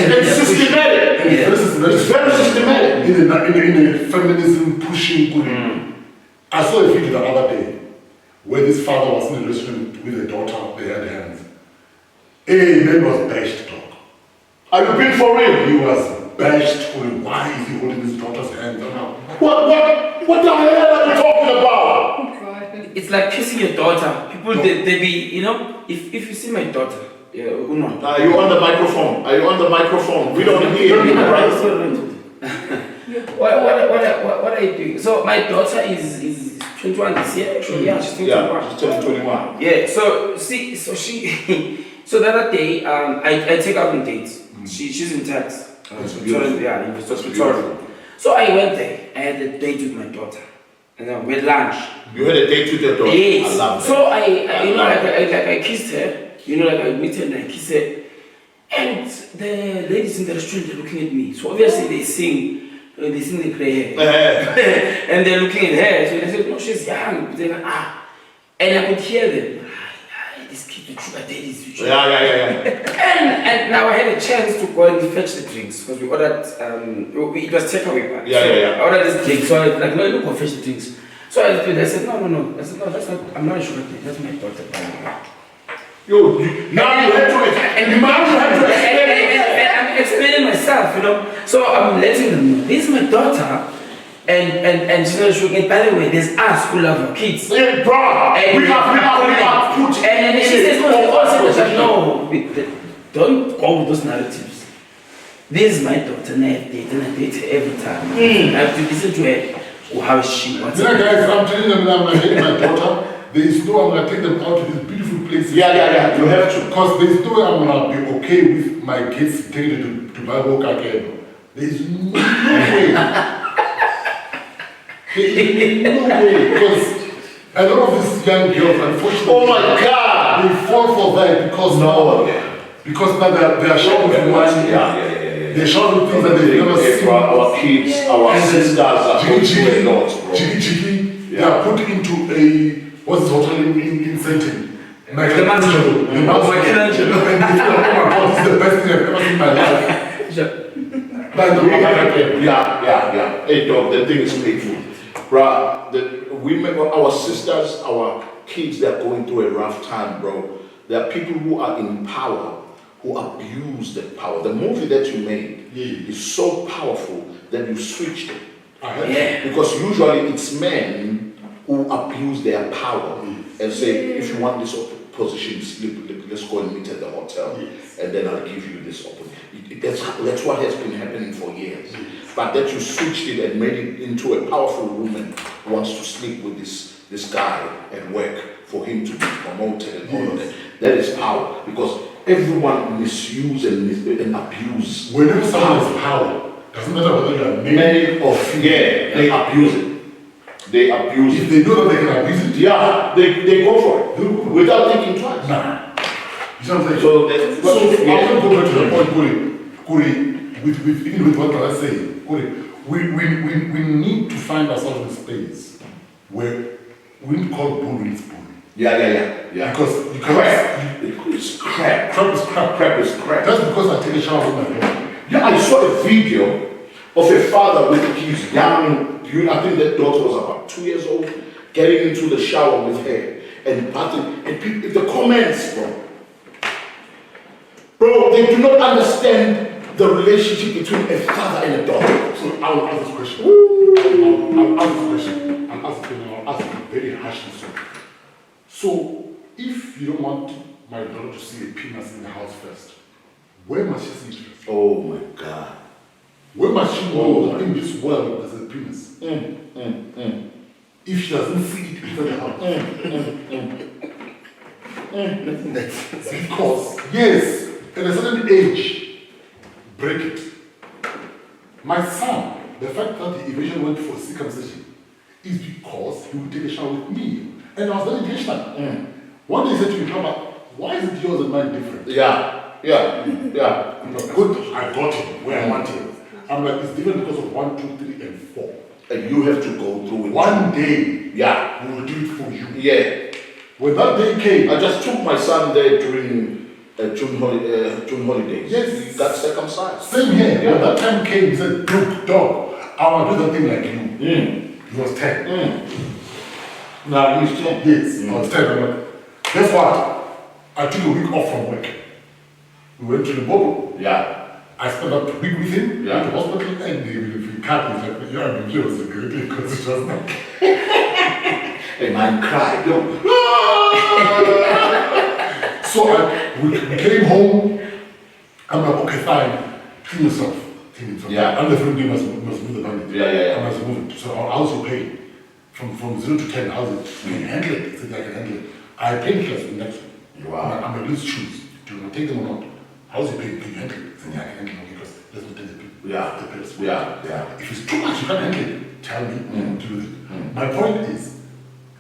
It's systematic. It's very systematic. In the feminism pushing good. I saw a video the other day where this father was in a restaurant with a daughter, they had hands. A man was bashed, dog. Are you being for real? He was bashed. Why is he holding his daughter's hand? What the hell are you talking about? Oh God. It's like kissing your daughter. People, they be, you know, if you see my daughter, yeah, Uno. Are you on the microphone? Are you on the microphone? We don't hear you, right? What are you doing? So my daughter is 21 this year. Actually, yeah, she's 21. Yeah, she's turning 21. Yeah. So see, so she, so the other day, I take her on dates. She's in tax. Yeah, in Victoria. So I went there. I had a date with my daughter, and then we had lunch. You had a date with your daughter? Yes. I love that. So I you know, I kissed her. You know, like I meet her and I kiss her. And the ladies in the restaurant, they're looking at me. So obviously they sing the prayer. And they're looking at her. So they said, no, she's young. They're like, ah. And I could hear them. This kid with sugar daddies. Yeah. And now I had a chance to go and fetch the drinks. Because we ordered, it was takeaway part. Yeah. I ordered this drink. So I was like, no, you go fetch the drinks. So I said, no. I said, no, that's not, I'm not a sugar daddy. That's my daughter. Now you have to explain. I'm explaining myself, you know. So I'm letting them know this is my daughter, and she's not sure. And by the way, there's us who love our kids. Yeah, bro. We have put. And she says, no, don't go with those narratives. This is my daughter, and I date her every time. I have to listen to her. How is she? What's guys, I'm telling them that I'm going to hate my daughter. There is no way I'm going to take them out to these beautiful places. Yeah. You have to. Because there is no way I'm going to be okay with my kids taking them to buy walk again. There is no way. There is no way. Because a lot of these young girls, unfortunately, Oh my God. they fall for that because now they are showing too much. Yeah. They're showing things that they've never seen. Our kids, our sisters are going through a lot, bro. Jiggy. They are put into a, what's this hotel in Satan? Michelangelo. And they feel, oh my God, this is the best thing I've ever seen in my life. Yeah. Hey dog, the thing is painful. Bruh, the women, our sisters, our kids, they're going through a rough time, bro. There are people who are in power who abuse the power. The movie that you made is so powerful that you switched it. Yeah. Because usually it's men who abuse their power and say, if you want this position, let's go and meet at the hotel, and then I'll give you this opportunity. That's what has been happening for years. But that you switched it and made it into a powerful woman who wants to sleep with this guy and work for him to be promoted and all of that. That is power, because everyone misuse and abuse. Whenever someone has power, doesn't matter whether you are Many of they abuse it. They abuse if it. they know that they can abuse it, Yeah, they go for it without thinking twice. nah. You know what I'm saying? So I want to go back to the point, Kuri, even with what I was saying, Kuri, we need to find ourselves in a space where we need to call bull when it's bull. Yeah. Because Crap. It's crap. Crap is crap. Crap is crap. That's because I take a shower with my daughter. Yeah, I saw a video of a father with his young, I think that daughter was about 2 years old, getting into the shower with her and bathing. And people, the comments, bro, they do not understand the relationship between a father and a daughter. So I will ask this question. I'll ask it very harshly. So if you don't want my daughter to see a penis in the house first, where must she see it first? Oh my God. Where must she know that in this world there's a penis? If she doesn't see it inside the house. Because, yes, at a certain age, break it. My son, the fact that he eventually went for circumcision is because he would take a shower with me. And I was very intentional. One day he said to me, Papa, why is it yours and mine different? Yeah. I'm like, good, I got him where I want him. I'm like, it's different because of 1, 2, 3, and 4. And you have to go through it. One day, Yeah. we will do it for you. Yeah. When that day came, I just took my son there during June holidays. Yes. He got circumcised. same here. Yeah. When that time came, he said, look, dog, I want to do that thing like you. He was 10. Now he's still. Yes, I was 10. I'm like, guess what? I took a week off from work. We went to the Bobo. Yeah. I spent that week with him Yeah. at the hospital, and if he can't, he's like, yeah, I'm here was a good because it was like, And man cried. Yo. so we came home. I'm like, okay, fine, clean yourself. Clean yourself. Yeah. I'm the friend you must move the bandit. Yeah. I must move it. So how's your pain? From 0 to 10, how's it? Can you handle it? He said, I can handle it. I have painkillers for next week. Wow. I'm like, let's choose. Do you want to take them or not? How's your pain? Can you handle it? He said, yeah, I can handle it because let's not take the pill. Yeah. The pills. Yeah. If it's too much, you can't handle it. Tell me, do it. My point is,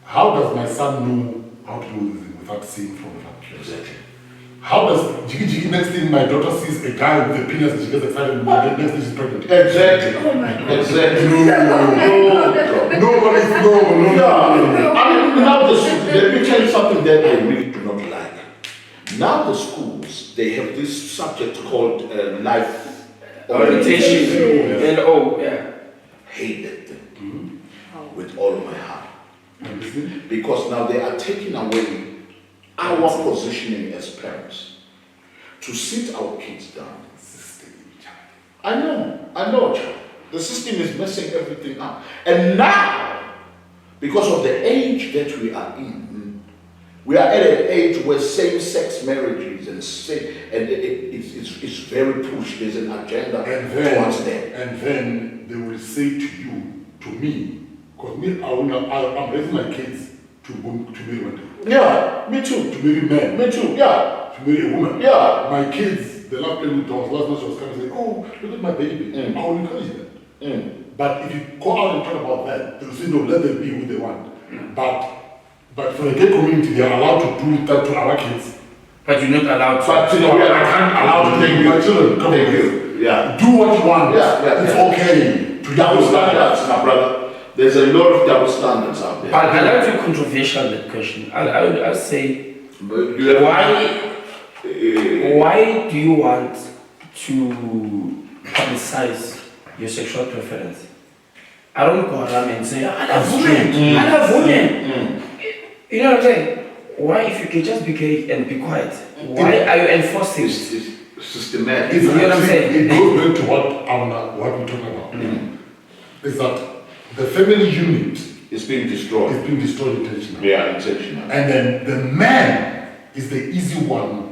how does my son know how to do this without seeing from the family? Exactly. How does Jiggy next thing my daughter sees a guy with a penis and she gets excited and the next thing she's pregnant? Exactly. Oh my God. Exactly. Nobody's no. Yeah. I mean, now let me tell you something that I really do not like. Now the schools, they have this subject called life Orientation. And yeah. Hated them with all of my heart. Because now they are taking away our positioning as parents to sit our kids down. I know, child. The system is messing everything up. And now, because of the age that we are in, we are at an age where same-sex marriages it's very pushed. There's an agenda towards them. And then they will say to me, because I'm raising my kids to marry one day. Yeah, me too. To marry men. Me too, yeah. To marry a woman. Yeah. My kids, they love playing with dogs. Last night she was coming and saying, oh, look at my baby. I will encourage them. But if you go out and talk about that, they'll say, no, let them be who they want. But for the gay community, they are allowed to do that to our kids. But you're not allowed to. But you know, I can't allow to take my children. Come Thank on. you. Yeah. Do what you want. It's okay to Double standards, my brother. There's a lot of double standards out there. But I like to be controversial that question. I'll say, why do you want to publicize your sexual preference? I don't go around and say, I love women. You know what I'm saying? Why, if you can just be gay and be quiet, why are you enforcing? It's systematic. It's You know what I'm saying? It goes back to what we're talking about. Is that the family unit It's being destroyed. is being destroyed intentionally. Yeah, intentional. And then the man is the easy one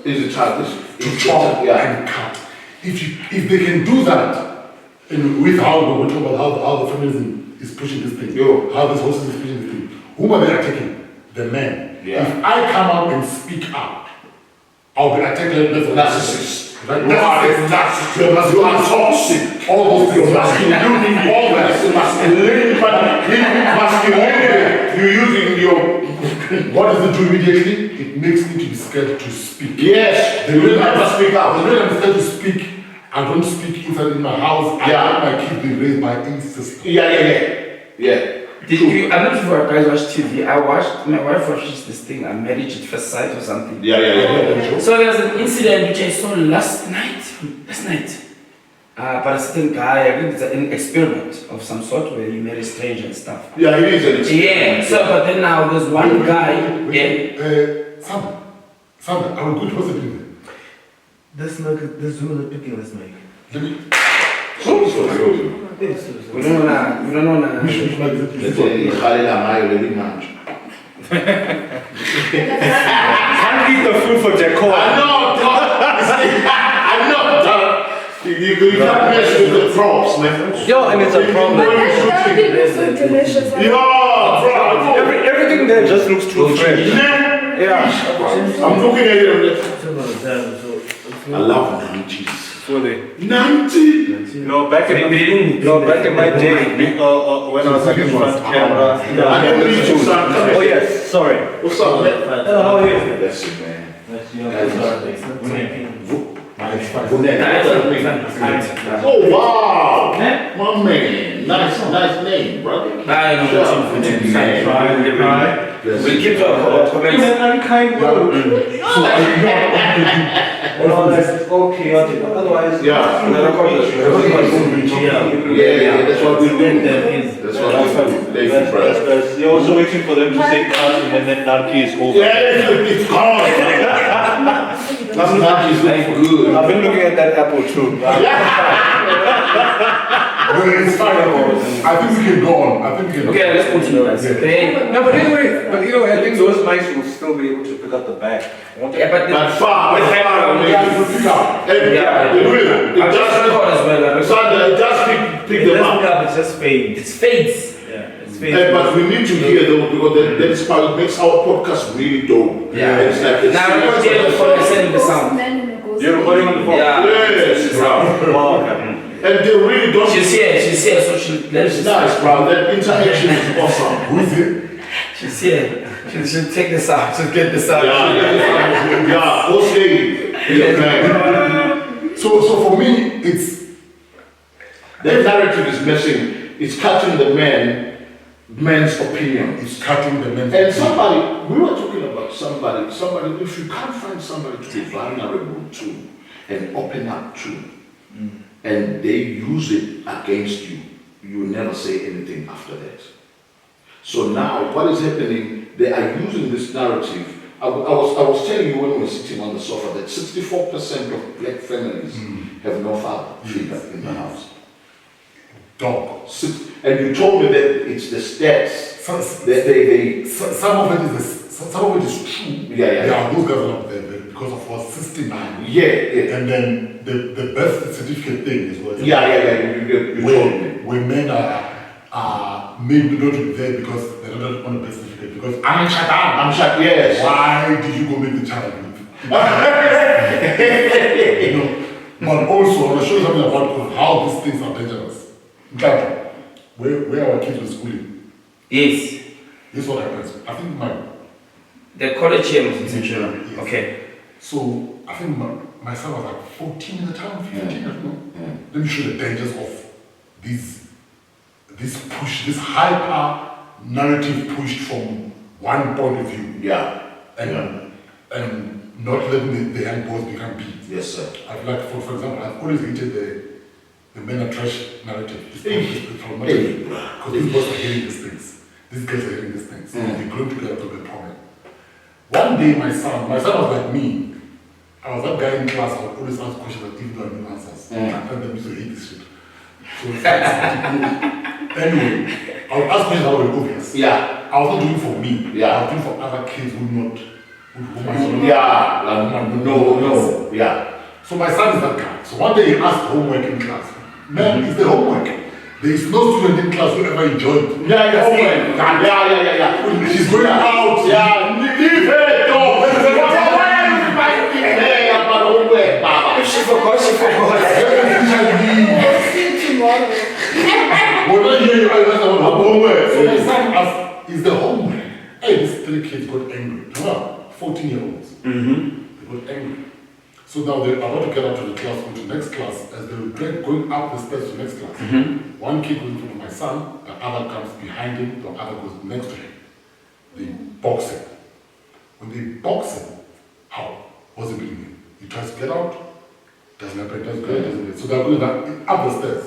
Is a child. to chop and cut. If they can do that, and with how we're talking about how the feminism is pushing this thing, how this whole system is pushing this thing, whom are they attacking? The men. Yeah. If I come out and speak up, I'll be attacked like this Narcissist. Narcissist. You are toxic. All those things. Masculinity, all that. Masculinity. You're using your. What does it do immediately? It makes me to be scared to speak. Yes. The reason never speak out. The reason I'm scared to speak, I don't speak inside in my house. I let my kids be raised by incest. Yeah. I'm not sure if you guys watch TV. My wife watches this thing, Marriage at First Sight or something. Yeah. So there's an incident which I saw last night. But a certain guy, I think it's an experiment of some sort where you marry strangers and stuff. Yeah, it is an experiment. Yeah, so but then now there's one guy. Sam, I will go to what's happening there? There's women picking this mic. Let me. We don't know. Let's say, Can't eat the food for decor. I know. You can't mess with the props, man. Yo, and it's a problem. That would be so delicious. Everything there just looks too fresh. Yeah. I'm looking at it. I love 90s. Fully. 90? No, back in my day, when I was like in front of camera. I don't need you, son. Oh yes, sorry. What's up, man? Hello, how are you? That's it, man. Oh, wow. My man. Nice name. name, brother. I know Sure. what you mean. Right. We'll keep our In comments. an unkind world. So are you All that's all chaotic. Otherwise, Yeah. The record. Yeah, that's what we do. That's what we do. Thank you, brother. You're also waiting for them to say cut and then Narki is over. Yeah, it's gone. That's not is good. I've been looking at that apple too. Well, it's fine. I think we can go on. I think we can. Okay, let's continue. Guys. Yeah. Okay. No, but anyway, I think those mice will still be able to pick up the bag. Yeah, but But far, Yeah, maybe. we'll pick up. And Yeah. it will. It I just does. record as well. Sunday, it does pick them up. It just fades. It's fades. Yeah, it's But we need to hear though, because that is part that makes our podcast really dope. Yeah. And it's like it's Now we're going to send the sound. You're recording on the phone? Yeah. yes, bro. Oh, okay. And they really don't. She's here, so That's nice, bro. That interaction is awesome. Who is it? She's here. She'll take this out. She'll get this out. Yeah. Okay. Yeah. So for me, it's That narrative is missing. It's cutting the man's opinion. it's cutting the mental. And somebody, we were talking about somebody, if you can't find somebody to be vulnerable to and open up to, and they use it against you, you never say anything after that. So now, what is happening, they are using this narrative. I was telling you when we were sitting on the sofa that 64% of black families have no father figure in the house. Dog. And you told me that it's the stats. Some Some of it is true. Yeah. Those guys are not there because of our 69. Yeah. And then the birth certificate thing is what. Yeah. You told me. Where men are maybe not there because they're not on a birth certificate because I'm shut. Yes. Why did you go make the child? But also I want to show you something about how these things are dangerous. Where our kids were schooling. Yes. This is what happens. I think The college here was intentional. Yes. Okay. So I think my son was like 14 at the time, 15, I don't know. Let me show you the dangers of this push, this hyper narrative pushed from one point of view. Yeah. And not letting the young boys become beads. Yes, sir. I've like, for example, I've always hated the men are trash narrative. It's problematic because these boys are hearing these things. These guys are hearing these things. They grow together to be a problem. One day my son was like me. I was that guy in class, I would always ask questions that didn't know any answers. I tell them used to hate this shit. So anyway, I would ask questions that were obvious. Yeah. I was not doing it for me. Yeah. I was doing it for other kids who not No. Yeah. So my son is that guy. So one day he asked homework in class. Man, it's the homework. There is no student in class who ever enjoyed Yeah. She's going out. Yeah. Leave her, dog. Hey, about homework, Baba. If she forgot, she forgot. See you tomorrow. Well, not here you are, that's about homework. So my son asked, is the homework? Hey, these 3 kids got angry. 14-year-olds. They got angry. So now they're about to get out of the class, go to the next class. As they were going up the stairs to the next class, one kid goes in front of my son, the other comes behind him, the other goes next to him. They box him. When they box him, how? What's he doing? He tries to get out, doesn't happen, doesn't get. So they're going up the stairs.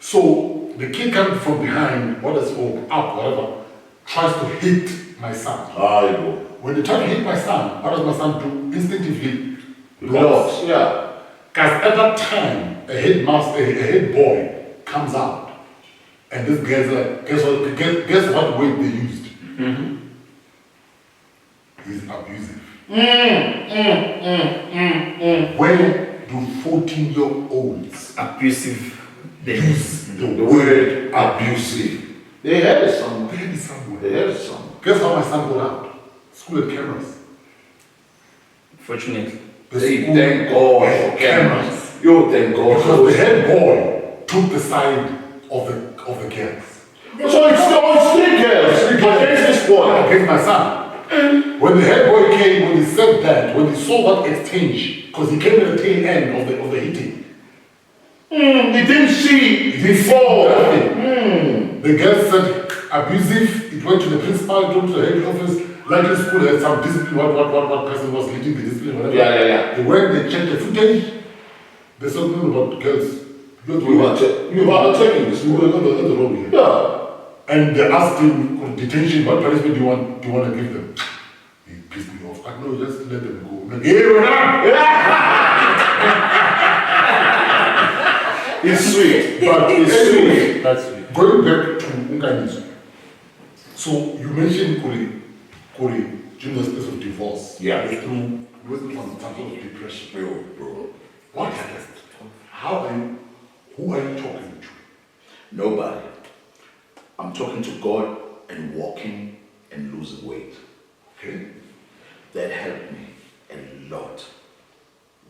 So the kid comes from behind, or up, whatever, tries to hit my son. When they try to hit my son, what does my son do? Instinctively blocks. Yeah. Because at that time, a head boy comes out, and this guy's like, guess what weight they used? He's abusive. Where do 14-year-olds Abusive. use the The word abusive. They had it somewhere. Maybe somewhere. They had it somewhere. Guess how my son got out? School had cameras. Fortunately. The They school thank God had for cameras. Yo, thank God. Because the head boy took the side of the girls. So it's three girls against this boy. Against my son. When the head boy came, when he said that, when he saw that exchange, because he came at the tail end of the hitting. He didn't see before. Nothing. The girl said abusive, it went to the principal, it went to the head office, likely school had some discipline, what person was leading the discipline, whatever. Yeah. They went, they checked the footage, they said nothing about girls. You are taking this. You were not the wrong here. Yeah. And they asked him, detention, what punishment do you want to give them? He pissed me off. I know, just let them go. I'm like, hey, we're done! It's sweet, but it's sweet. That's sweet. Going back to Nkanyiso. So you mentioned Kuri during the space of divorce. Yeah. Through wasn't on some sort of depression. Bro. What happened? Who are you talking to? Nobody. I'm talking to God and walking and losing weight. Okay. That helped me a lot.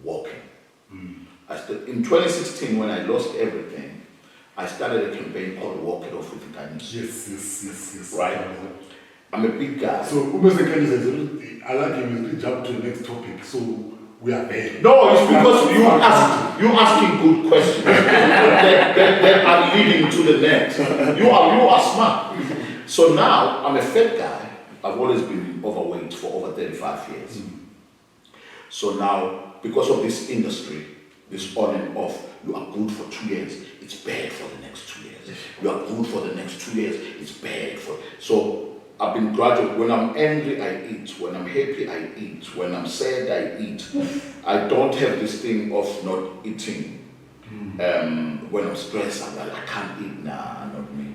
Walking. In 2016, when I lost everything, I started a campaign called Walk It Off with Nkanyiso. Yes. Right. I'm a big guy. So almost Nkanyiso, I like him, he's jump to the next topic. So we are there. No, it's because you asking good questions that are leading to the next. You are smart. So now I'm a fat guy. I've always been overweight for over 35 years. So now, because of this industry, this on and off, you are good for 2 years, it's bad for the next 2 years. You are good for the next 2 years, it's bad for. So I've been gradual. When I'm angry, I eat. When I'm happy, I eat. When I'm sad, I eat. I don't have this thing of not eating. When I'm stressed, I'm like, I can't eat. Nah, not me.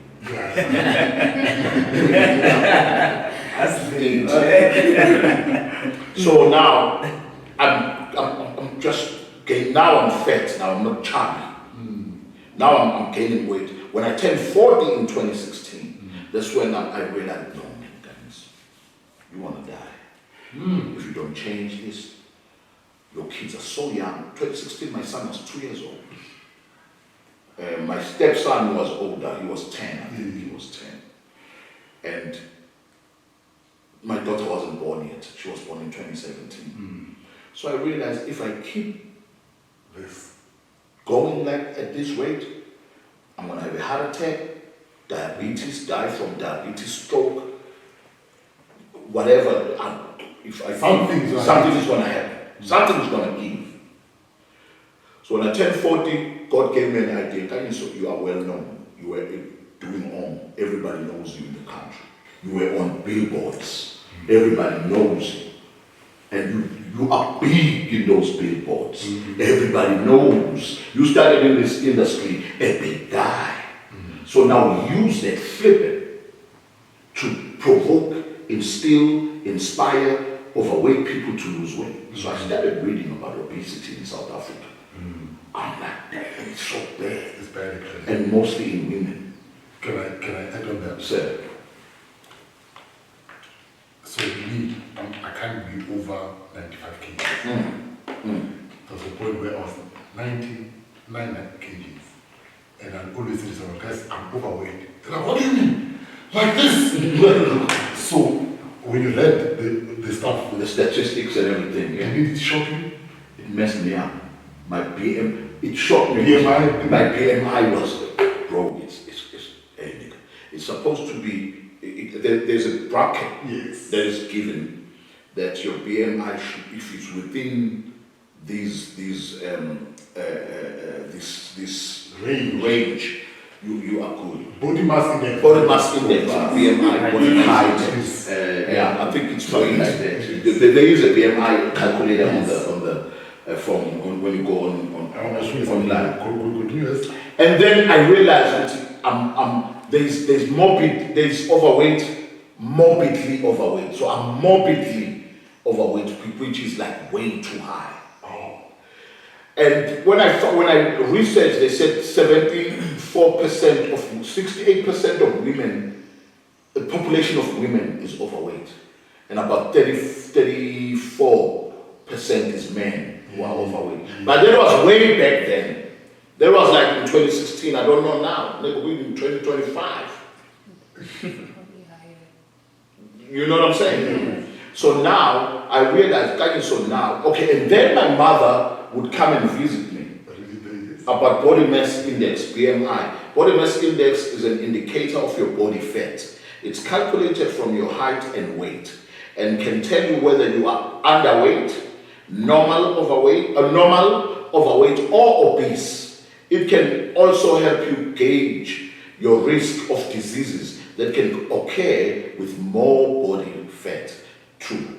So now I'm just gaining. Now I'm fat. Now I'm not chubby. Now I'm gaining weight. When I turned 40 in 2016, that's when I realized, no, man, guys, you want to die. If you don't change this, your kids are so young. 2016, my son was 2 years old. My stepson was older. He was 10. I think he was 10. And my daughter wasn't born yet. She was born in 2017. So I realized if I keep this going like at this rate, I'm going to have a heart attack, diabetes, die from diabetes, stroke, whatever. Something is going to happen. Something is going to give. So when I turned 40, God gave me an idea. Nkanyiso, you are well known. You were doing all. Everybody knows you in the country. You were on billboards. Everybody knows you. And you are big in those billboards. Everybody knows. You started in this industry, a big guy. So now use that, flip it, to provoke, instill, inspire overweight people to lose weight. So I started reading about obesity in South Africa. I'm like, damn, it's so bad. It's bad. And mostly in women. Can I add on that? Sir. So you need, I can't be over 95 kgs. There's a point where I was 99 kgs. And I always say to someone, guys, I'm overweight. They're like, what do you mean? Like this? So when you read the stuff, The statistics and everything, did it shock you? it messed me up. My BM, it shocked me. BMI? My BMI was, bro, it's supposed to be, there's a bracket that is given that your BMI should, if it's within this range, you are good. Body mass index. BMI, body height. I think it's funny like that. They use a BMI calculator on when you go online. And then I realized that there's overweight, morbidly overweight. So I'm morbidly overweight, which is like way too high. And when I researched, they said 68% of women, the population of women is overweight, and about 34% is men who are overweight. But that was way back then. That was like in 2016. I don't know now. Maybe we're in 2025. You know what I'm saying? So now I realized, okay, and then my mother would come and visit me about body mass index, BMI. Body mass index is an indicator of your body fat. It's calculated from your height and weight and can tell you whether you are underweight, normal, overweight, or obese. It can also help you gauge your risk of diseases that can occur with more body fat. True.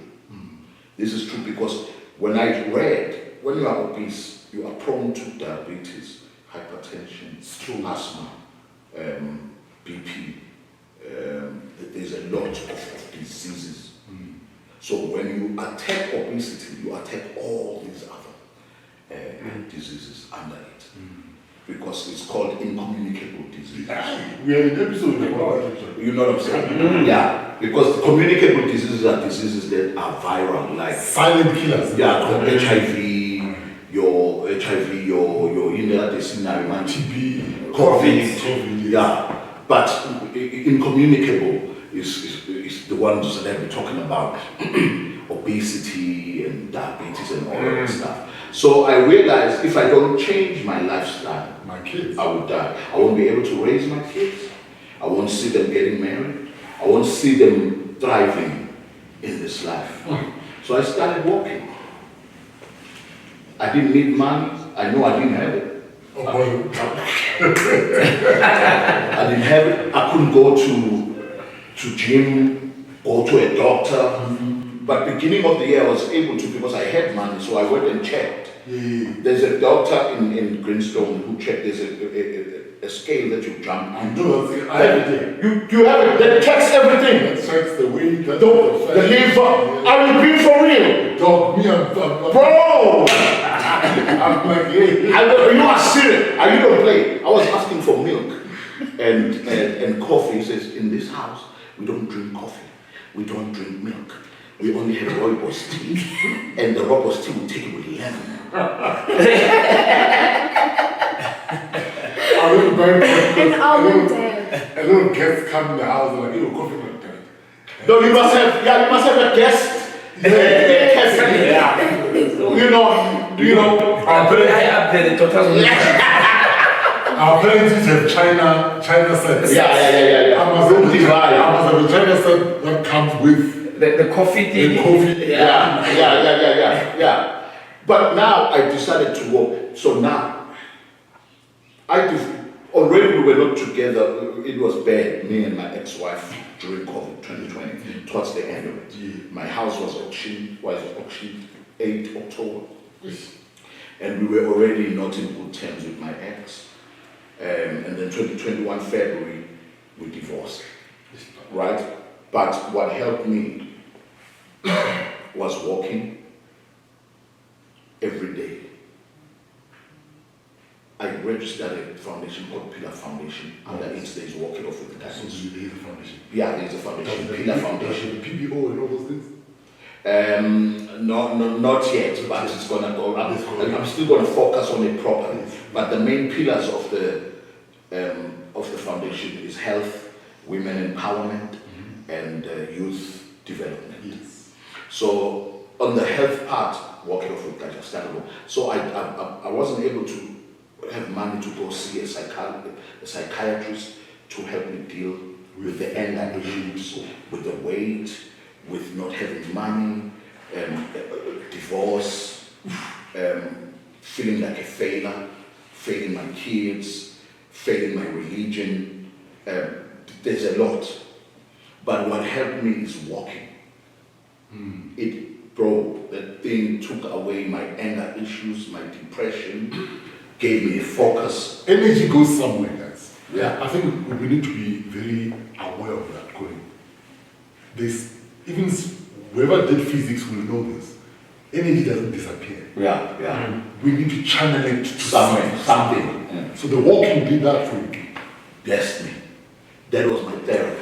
This is true because when I read, when you are obese, you are prone to diabetes, hypertension, asthma, BP. There's a lot of diseases. So when you attack obesity, you attack all these other diseases under it. Because it's called incommunicable disease. We are in episode about that. You know what I'm saying? Yeah, because communicable diseases are diseases that are viral, like Silent killers. yeah, the HIV, your TB, COVID, yeah. But incommunicable is the ones that we're talking about, obesity and diabetes and all of that stuff. So I realized if I don't change my lifestyle, my kids, I would die. I won't be able to raise my kids. I won't see them getting married. I won't see them thriving in this life. So I started walking. I didn't need money. I know I didn't have it. Oh boy. I didn't have it. I couldn't go to gym, go to a doctor. But beginning of the year I was able to because I had money, so I went and checked. There's a doctor in Greenstone who checked. There's a scale that you jump on. I have it. You have it. That checks everything. That checks the weight, The liver. Are you being for real? Dog, me, I'm Bro! I'm like, hey. You are serious. You don't play. I was asking for milk and coffee. He says, in this house, we don't drink coffee. We don't drink milk. We only have rooibos tea. And the rooibos tea will take it with lemon. I will buy An almond dad. a little guest come in the house and like, you coffee like that. No, you must have a guest. Yeah. You know, Our parents have China sets. Yeah. Amazon a China set that comes with the coffee the thing. coffee. Yeah. But now I decided to walk. So now, already we were not together. It was bad, me and my ex-wife during COVID 2020, towards the end of it. My house was auctioned 8 October. And we were already not in good terms with my ex. And then 2021 February, we divorced. Right? But what helped me was walking every day. I registered a foundation called Pillar Foundation. Under 8 days, walking off with the guys. Yeah, there's a foundation, Pillar Foundation. PBO and all those things? No, not yet, but it's gonna go. I'm still gonna focus on it properly. But the main pillars of the foundation is health, women empowerment, and youth development. Yes. So on the health part, walking off with Gaja started. So I wasn't able to have money to go see a psychiatrist to help me deal with the anger issues, with the weight, with not having money, divorce, feeling like a failure, failing my kids, failing my religion. There's a lot. But what helped me is walking. That thing took away my anger issues, my depression, gave me a focus. Energy goes somewhere, guys. Yeah. I think we need to be very aware of that going. Even whoever did physics will know this. Energy doesn't disappear. Yeah. We need to channel it to Something. Yeah. So the walking did that for you. Blessed me. That was my therapy.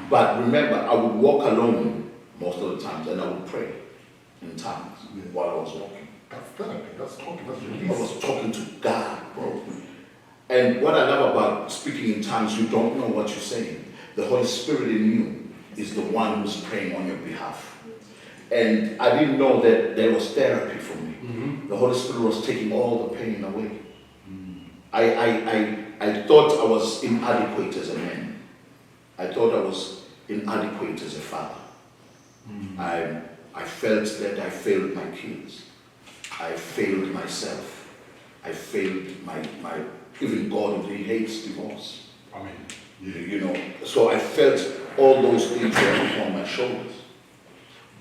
But remember, I would walk alone most of the times and I would pray in tongues while I was walking. That's therapy. That's talking. That's I release. was talking to God, bro. And what I love about speaking in tongues, you don't know what you're saying. The Holy Spirit in you is the one who's praying on your behalf. And I didn't know that there was therapy for me. The Holy Spirit was taking all the pain away. I I thought I was inadequate as a man. I thought I was inadequate as a father. I felt that I failed my kids. I failed myself. I failed my even God, He hates divorce. Amen. You know, so I felt all those things were upon my shoulders.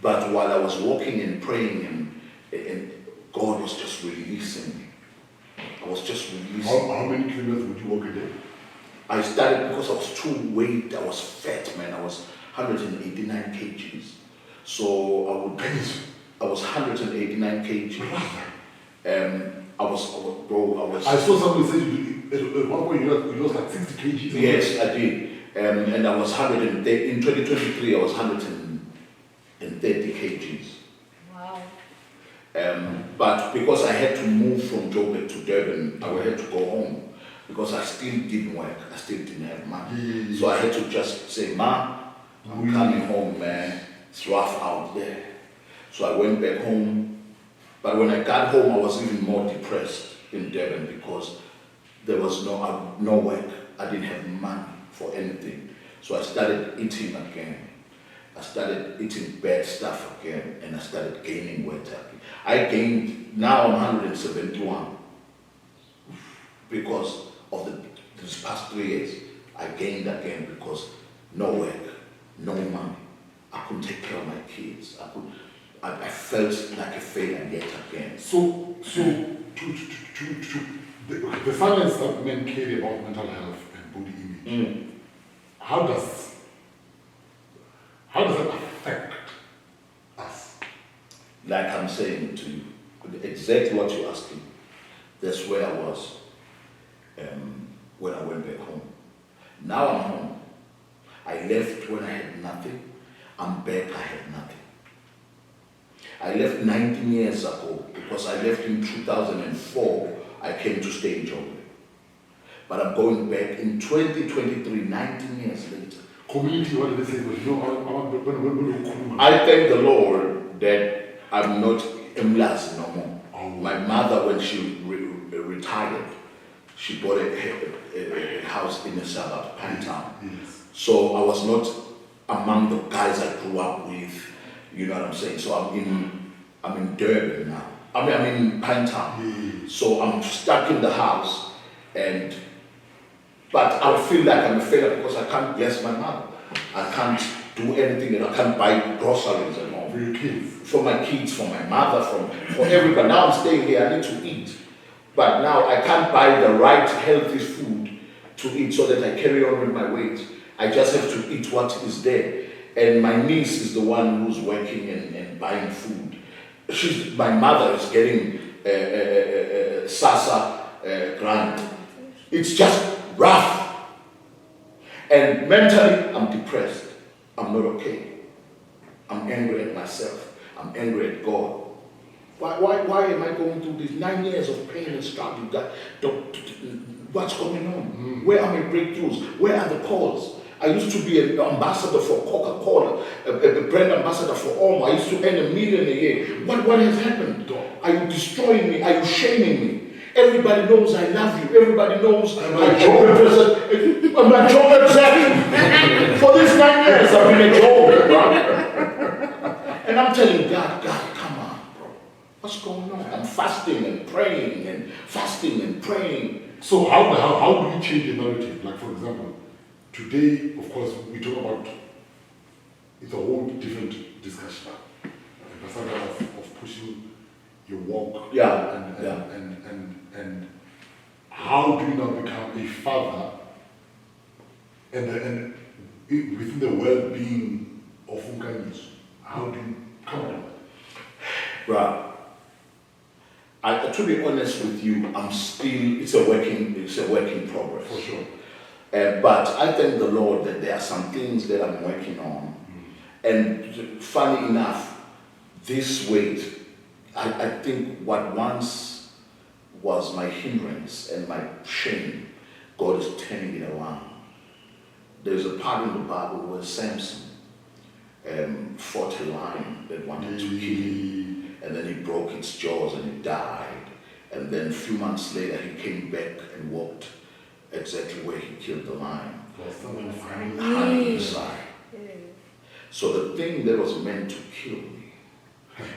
But while I was walking and praying, and God was just releasing me. I was just releasing. How many kilometers would you walk a day? I started because I was too weight. I was fat, man. I was 189 kgs. So I was 189 kgs. I was. I saw somebody say at one point you lost like 60 kgs. Yes, I did. And I was 130, in 2023 I was 130 kgs. Wow. But because I had to move from Joburg to Durban, I had to go home because I still didn't work. I still didn't have money. So I had to just say, Ma, I'm coming home, man. It's rough out there. So I went back home. But when I got home, I was even more depressed in Durban because there was no work. I didn't have money for anything. So I started eating again. I started eating bad stuff again, and I started gaining weight again. I gained, now I'm 171 because of these past 3 years. I gained again because no work, no money. I couldn't take care of my kids. I felt like a failure yet again. So the silence that men carry about mental health and body image, how does that affect us? Like I'm saying to you, exactly what you're asking. That's where I was when I went back home. Now I'm home. I left when I had nothing. I'm back, I had nothing. I left 19 years ago because I left in 2004. I came to stay in Joburg. But I'm going back in 2023, 19 years later. Community, what did they say? I thank the Lord that I'm not embarrassed no more. Oh. My mother, when she retired, she bought a house in the suburb, Pinetown. Yes. So I was not among the guys I grew up with, you know what I'm saying? So I'm in Durban now. I'm in Pinetown. Yes. So I'm stuck in the house, but I feel like I'm a failure because I can't bless my mother. I can't do anything, and I can't buy groceries and all. For your kids? For my kids, for my mother, for everybody. Now I'm staying here, I need to eat. But now I can't buy the right healthy food to eat so that I carry on with my weight. I just have to eat what is there. And my niece is the one who's working and buying food. My mother is getting SASA grant. It's just rough. And mentally, I'm depressed. I'm not okay. I'm angry at myself. I'm angry at God. Why am I going through these 9 years of pain and struggle? What's going on? Where are my breakthroughs? Where are the calls? I used to be an ambassador for Coca-Cola, a brand ambassador for Omo. I used to earn $1 million a year. What has happened? Are you destroying me? Are you shaming me? Everybody knows I love you. Everybody knows I'm a job representative. I'm a job executive. For these 9 years, I've been a job, bro. And I'm telling God, come on, bro. What's going on? I'm fasting and praying and fasting and praying. So how do we change the narrative? Like, for example, today, of course, we talk about, it's a whole different discussion. Of pushing your walk. And how do you now become a father and within the well-being of Nkanyiso? How do you come about that? Right. To be honest with you, I'm still, it's a work in progress. For sure. But I thank the Lord that there are some things that I'm working on. And funny enough, this weight, I think what once was my hindrance and my shame, God is turning it around. There's a part in the Bible where Samson fought a lion that wanted to kill him, and then he broke its jaws and he died. And then a few months later, he came back and walked exactly where he killed the lion. Awesome. High inside. So the thing that was meant to kill me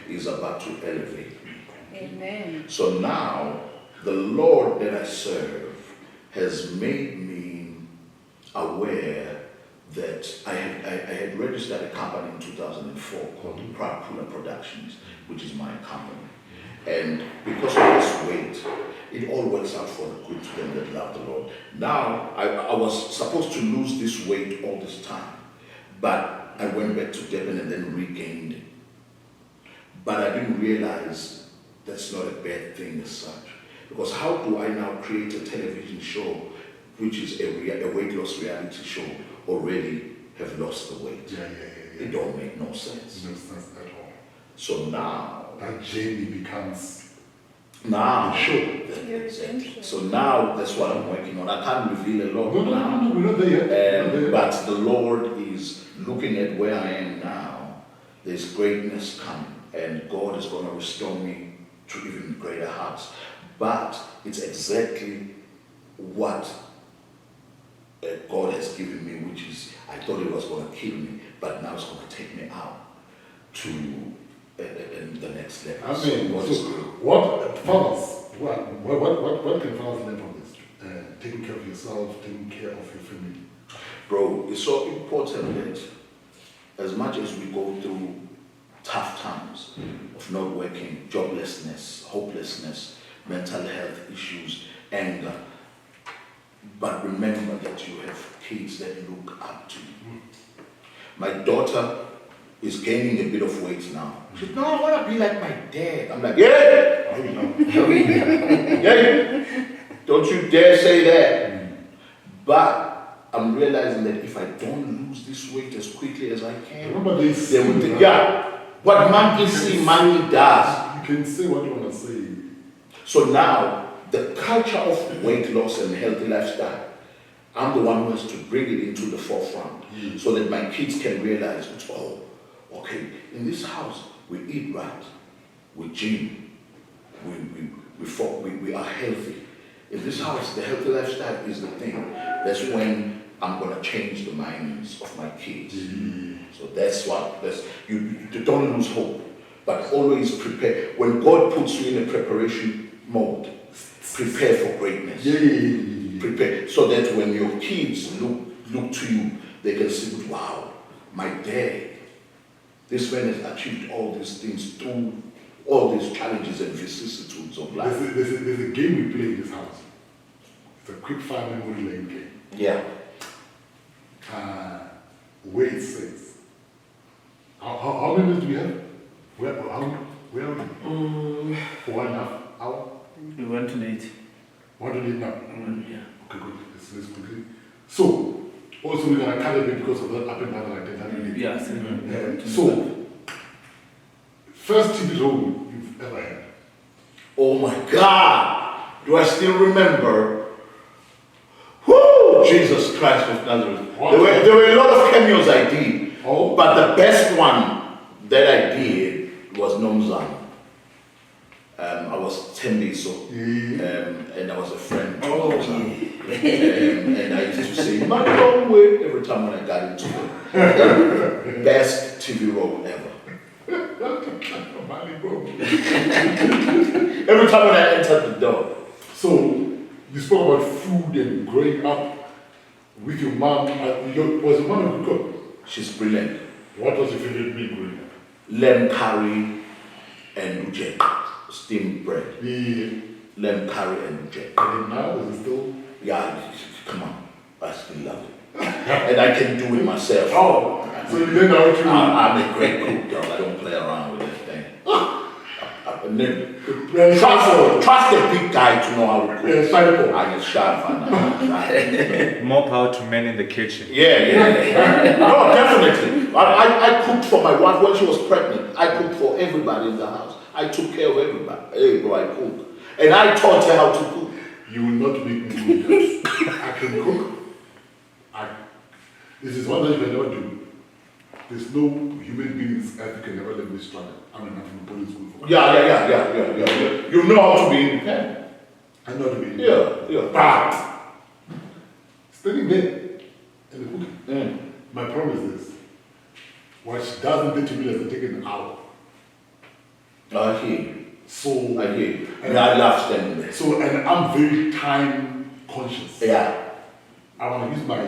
is about to elevate me. Amen. So now, the Lord that I serve has made me aware that I had registered a company in 2004 called Prapula Productions, which is my company. And because of this weight, it all works out for the good to them that love the Lord. Now, I was supposed to lose this weight all this time, but I went back to Devon and then regained it. But I didn't realize that's not a bad thing as such. Because how do I now create a television show, which is a weight loss reality show, already have lost the weight? Yeah. It don't make no sense. No sense at all. So now, that journey becomes now, the show. Your redemption. So now that's what I'm working on. I can't reveal a lot now. No, we're not there yet. We're not there yet. But the Lord is looking at where I am now. There's greatness coming, and God is going to restore me to even greater heights. But it's exactly what God has given me, which is, I thought it was going to kill me, but now it's going to take me out to the next level. I mean, God so is good. what fathers, what can fathers learn from this? Taking care of yourself, taking care of your family. Bro, it's so important that as much as we go through tough times of not working, joblessness, hopelessness, mental health issues, anger, but remember that you have kids that look up to you. My daughter is gaining a bit of weight now. She said, no, I want to be like my dad. I'm like, yeah! Yeah! Don't you dare say that. But I'm realizing that if I don't lose this weight as quickly as I can, Remember this. they will think, yeah, what monkey see, monkey does. You can say what you want to say. So now, the culture of weight loss and healthy lifestyle, I'm the one who has to bring it into the forefront so that my kids can realize, oh, okay, in this house, we eat right, we gym, we are healthy. In this house, the healthy lifestyle is the thing. That's when I'm going to change the minds of my kids. So you don't lose hope, but always prepare. When God puts you in a preparation mode, prepare for greatness. Prepare so that when your kids look to you, they can see, wow, my dad, this man has achieved all these things through all these challenges and vicissitudes of life. There's a game we play in this house. It's a quick fire memory lane game. Yeah. Where it says, how many minutes do we have? Where are we? For 1.5 hour? We went to late. 1 minute now? Yeah. Okay, good. Let's quickly. So, also we're going to cut a bit because of that up and down like that. Yeah. So, first TV role you've ever had? Oh my God! Do I still remember? Whoo! Jesus Christ of Nazareth. There were a lot of cameos I did. Oh. But the best one that I did was Nomzan. I was Nkanyiso, and I was a friend. Oh, and I used to say, "My long way," every time when I got into it. Best TV role ever. Every time when I entered the door. So, you spoke about food and growing up with your mom. Was your mom a good cook? She's brilliant. What was your favorite meal growing up? Lamb curry and uje, steamed bread. The Lamb curry and uje. and now is it still? Yeah, come on, I still love it. And I can do it myself. Oh, so you learned how to. I'm a great cook, dog. I don't play around with that thing. Trust a big guy to know how to cook. Yeah, shy I get shy. More power to men in the kitchen. Yeah. No, definitely. I cooked for my wife when she was pregnant. I cooked for everybody in the house. I took care of everybody. Hey, bro, I cook. And I taught her how to cook. You will not make me do that. I can cook. This is one that you can never do. There's no human being in this earth who can never let me struggle. I'm not from police school for Yeah. You know how to be independent. I know how to be. Yeah. But standing there and cooking. My problem is this. What she does in 30 minutes will take an hour. I hear you. So I hear you. And I love standing there. So, and I'm very time conscious. Yeah. I want to use my.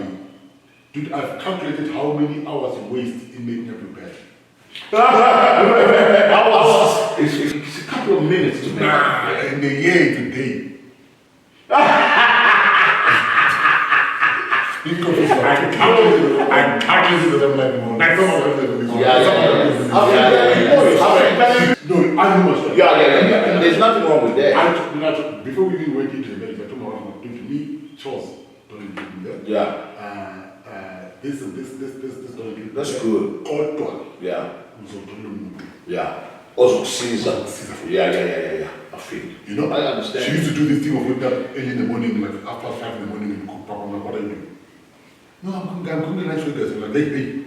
Dude, I've calculated how many hours you waste in making up your bed. Hours. It's a couple of minutes to make Nah, up. in the year, it's a day. I calculated that I'm like, no, like some of them. No, I know what's Yeah. There's nothing wrong with that. Before we even went into the marriage, I told my wife, do to me, chores, don't do that. Yeah. This and this, don't do that. That's good. God, God. Yeah. So, don't do. Yeah. Also Caesar. Caesar. Yeah. I feel. You know, I understand. She used to do this thing of wake up early in the morning, like after 5 in the morning, and cook. Papa, I'm like, what are you doing? No, I'm cooking the night for you guys. I'm like, hey,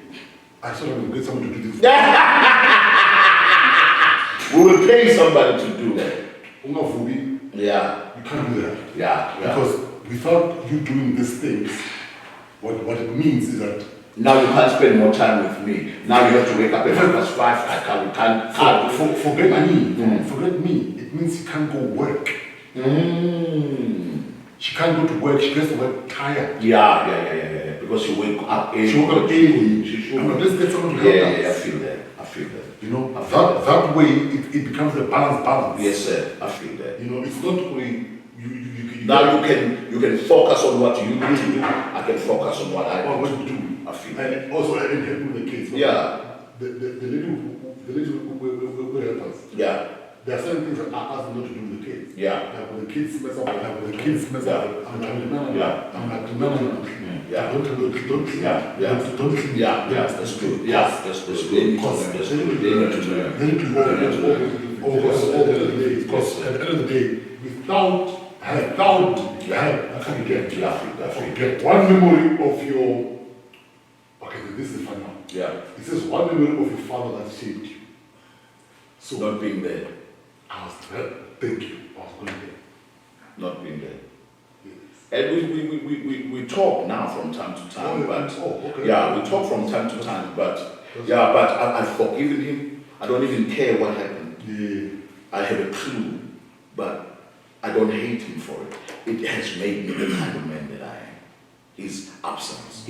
I said I'm going to get someone to do this. We will pay somebody to do that. Yeah. You can't do that. Yeah. Because without you doing these things, what it means is that now you can't spend more time with me. Now you have to wake up at 5:30. I can't. Forget me. It means you can't go work. She can't go to work. She gets to work tired. Yeah. Because you wake up early. She woke up early. Let's get someone to help us. Yeah, I feel that. You know, that way it becomes a balance. Yes, sir. I feel that. You know, it's not only now you can focus on what you do. I can focus on what I do. I feel and also I didn't help with the kids. Yeah. The lady who help us. Yeah. There are certain things that I ask them not to do with the kids. Yeah. Like when the kids mess up, I'm like, no. Yeah. I'm like, no. Yeah. Don't. Yeah. That's good. Yeah. That's good. They need to learn. They need to learn all the days. Because at the end of the day, without I can't get one memory of your. Okay, this is fun now. Yeah. It says one memory of your father that shaped you. So Not being there. I was there. Thank you. I was going there. Not being there. Yes. And we talk now from time to time, but okay. yeah, we talk from time to time, but yeah, but I've forgiven him. I don't even care what happened. Yeah. I have a clue, but I don't hate him for it. It has made me the kind of man that I am. His absence.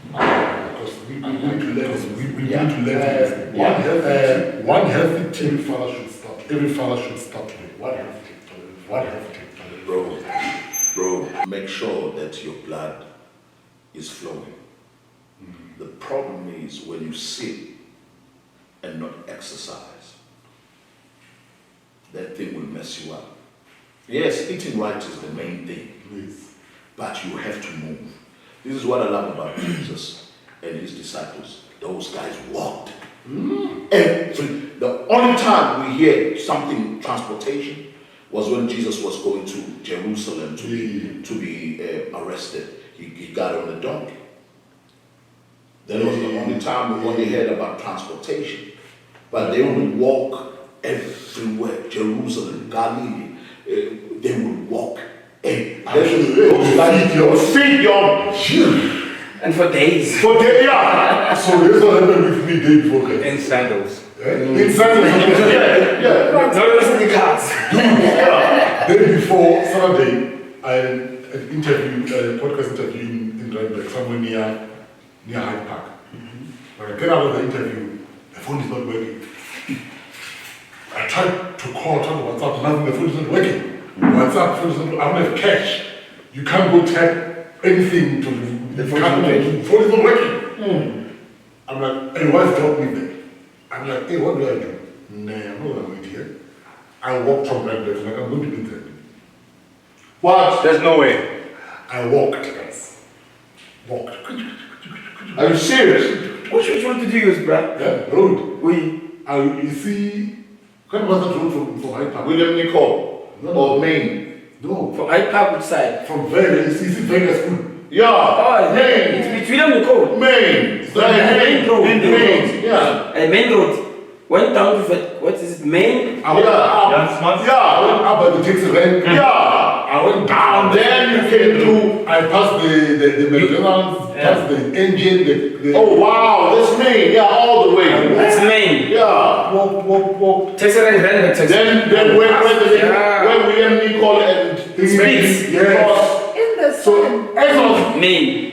Because we need to learn. We need to learn. One healthy team father should start. Every father should start today. One healthy team. Bro, make sure that your blood is flowing. The problem is when you sit and not exercise, that thing will mess you up. Yes, eating right is the main thing, Please. but you have to move. This is what I love about Jesus and his disciples. Those guys walked. The only time we hear something transportation was when Jesus was going to Jerusalem to be arrested. He got on a donkey. That was the only time we only heard about transportation. But they would walk everywhere. Jerusalem, Galilee. They would walk. And feed your And for days. So this what happened with me day before. In sandals. In sandals. Yeah. No sneakers. Day before Saturday, I had an interview, a podcast interview in Randburg, somewhere near Hyde Park. When I get out of the interview, the phone is not working. I tried to call, tried to WhatsApp, nothing, the phone is not working. WhatsApp, phone is not working. I don't have cash. You can't go tap anything to the phone is not working. I'm like, hey, what's dropped me there? I'm like, hey, what do I do? Nah, I'm not going to wait here. I walked from Randburg, like I'm going to be there. what? There's no way. I walked, guys. Walked. Are you serious? Which one did you use, bruh? Yeah, road. We. You see, kind of was that road from Hyde Park? William Nicole or Maine? No, From Hyde Park, which side? from Vegas. You see Vegas good. Yeah. Oh, Maine. it's William Nicole. Maine. Main road. Maine. Yeah. Main road. Went down to what is it? Main. I went up. Jan Smans? Yeah. I went up by the taxi rank. Yeah. I went down. Then you came through. I passed the McDonald's, passed the engine, the Oh wow, that's me. Yeah, all the way. That's main. Yeah. walk. Texas and Grand Texas. Then when William Nicole and Speaks. Yes. In the So, sun. Exxon, Main.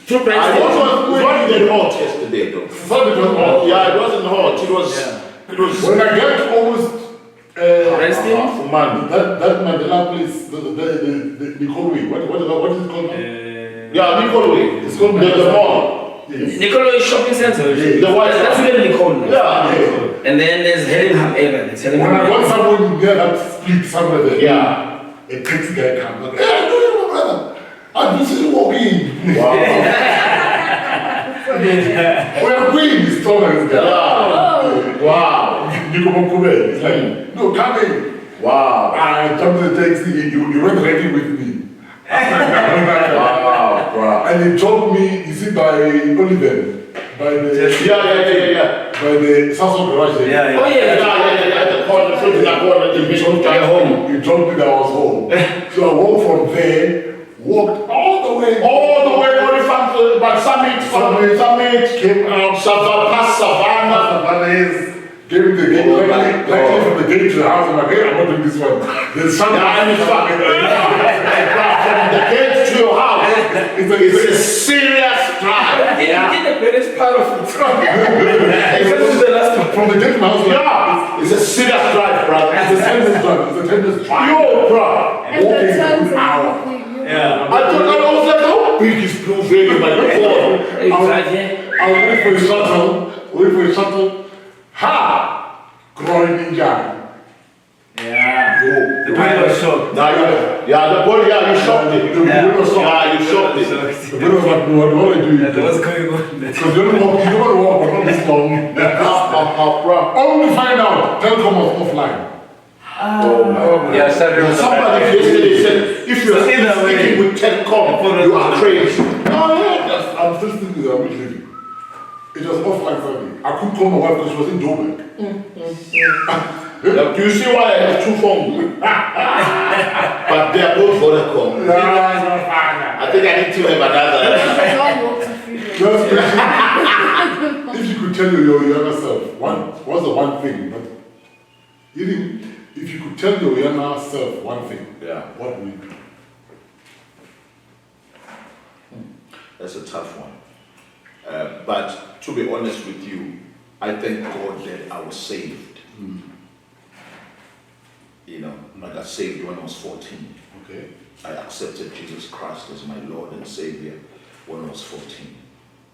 Two I brands. wasn't that hot yesterday though. Sunday was hot. Yeah, it wasn't hot. It was When I get almost Resting. for man. that Mandela place, the Nicole Way, what is it called now? Yeah, Nicole way. It's called the mall. Yes. Nicolo Shopping Center. The white That's where Nicole. Yeah. And then there's Hellingham Ava. There's When I Hellingham got Ava. someone there that split somewhere there, Yeah. a taxi guy comes up, hey, I know you, my brother. I've been seeing you walking. Wow. We are going, he's taller than this guy. Oh. Wow. You come over, it's like, no, come in. Wow. I jumped in the taxi, you went ready with me. Wow. Wow. And he dropped me, you see, by Oliver, by the Yeah. by the Samsung garage there. Yeah, Oh yeah. yeah. The corner, so the corner, the He dropped me big home. He dropped me that I was home. So I walked from there, walked all the way All from but Summit, came out, past Savannah. gave me the gate, Oh my like God. from the gate to the house. I'm like, hey, I'm not doing this one. There's something. Yeah, and it's fun. From the gate to your house, it's a serious drive. Yeah. You did the greatest part of it. Except to the last part. From the gate to my house, Yeah, it's a serious drive, brother. it's a 10 drive. It's a 10 drive. Yo, bro. And the Walking turns an hour. and everything. Yeah. I was like, how big is Blue Veil, my God? Exactly. I was waiting for a shuttle, Ha! Growing ninja. Yeah. Yo. The boy was shocked. Yeah, the body, yeah, you shocked it. The window was Yeah, you shocked it. The window was like, what do I do? What's going on? Because you don't want to walk, but not this long. Bro. Only find out, Telcom was offline. Yeah, Saturday was Somebody yesterday said, if you're So either way- speaking with Telcom, you are crazy. I'm still thinking that I'm not leaving. It was offline Sunday. I couldn't call my wife because she was in Joburg. Now, do you see why I have two phones? But they are both Vodacom. I think I need to have another. God walks with freedom. Just imagine if you could tell your younger self, what's the one thing? But even if you could tell your younger self one thing, Yeah. what would it be? That's a tough one. But to be honest with you, I thank God that I was saved. You know, I got saved when I was 14. Okay. I accepted Jesus Christ as my Lord and Savior when I was 14.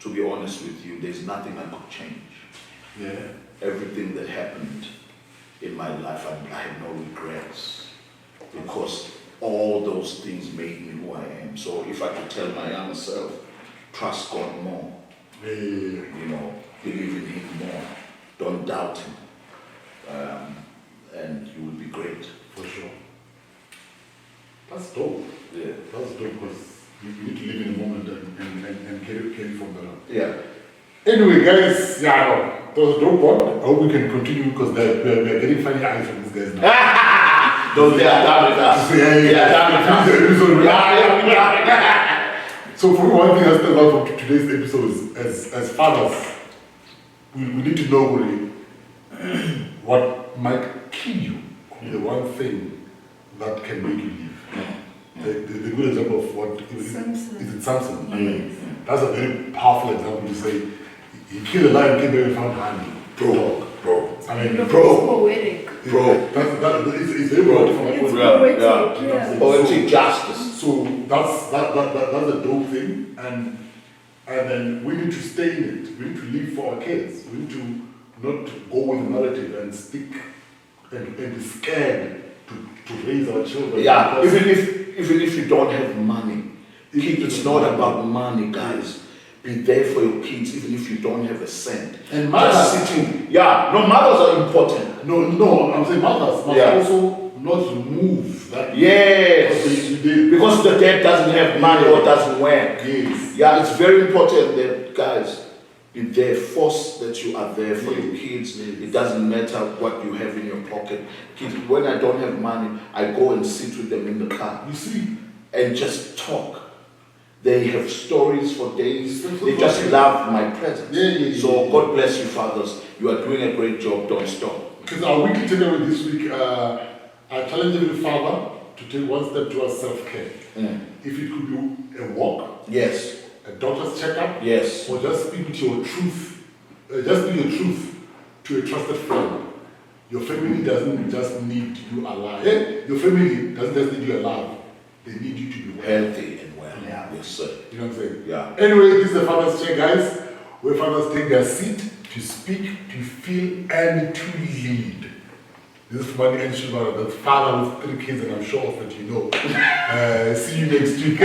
To be honest with you, there's nothing I could change. Yeah. Everything that happened in my life, I have no regrets. Because all those things made me who I am. So if I could tell my younger self, trust God more. Yeah. You know, believe in Him more. Don't doubt Him. And you will be great. For sure. That's dope. Yeah. That's dope because you need to live in the moment and carry from there. Yeah. Anyway, guys, yeah, no, that was a dope one. I hope we can continue because we're getting funny eyes from these guys now. Don't they are done with us. So for me, one thing that stands out from today's episode is as fathers, we need to know really what might kill you, the one thing that can make you live. The good example of what Samson. is it Samson? I mean, that's a very powerful example to say he killed a lion, came back and found honey. Bro. I mean, Look, bro. it's poetic. It's very powerful from that It's point. poetic, yeah. yeah. Poetic justice. So that's a dope thing, and then we need to stay in it. We need to live for our kids. We need to not go with the narrative and stick and be scared to raise our children. Yeah, Because even if you don't have money, it's not about money, guys. Be there for your kids, even if you don't have a cent. And mothers- just sitting. Yeah, no, mothers are important. no, I'm saying mothers must Yeah. also not remove that. Yes, They- because the dad doesn't have money or doesn't work. Yes. Yeah, it's very important that guys, Be there, force that you are there for your kids. It doesn't matter what you have in your pocket. Kids, when I don't have money, I go and sit with them in the car. You see? And just talk. They have stories for days. They just love my presence. So God bless you, fathers. You are doing a great job. Don't stop. Because our weekly takeaway this week, I challenge every father to take one step towards self-care. If it could be a walk, yes, a doctor's checkup, yes, or just speak with your truth, just be your truth to a trusted friend. Your family doesn't just need you alive. Your family doesn't just need you alive. They need you to be well. Healthy and well. Yeah. Yes, sir. You know what I'm saying? Yeah. Anyway, this is the Father's Chair, guys, where fathers take their seat to speak, to feel, and to lead. This is Mukoni and Shubara, the father with 3 kids, and I'm sure of it, you know. See you next week.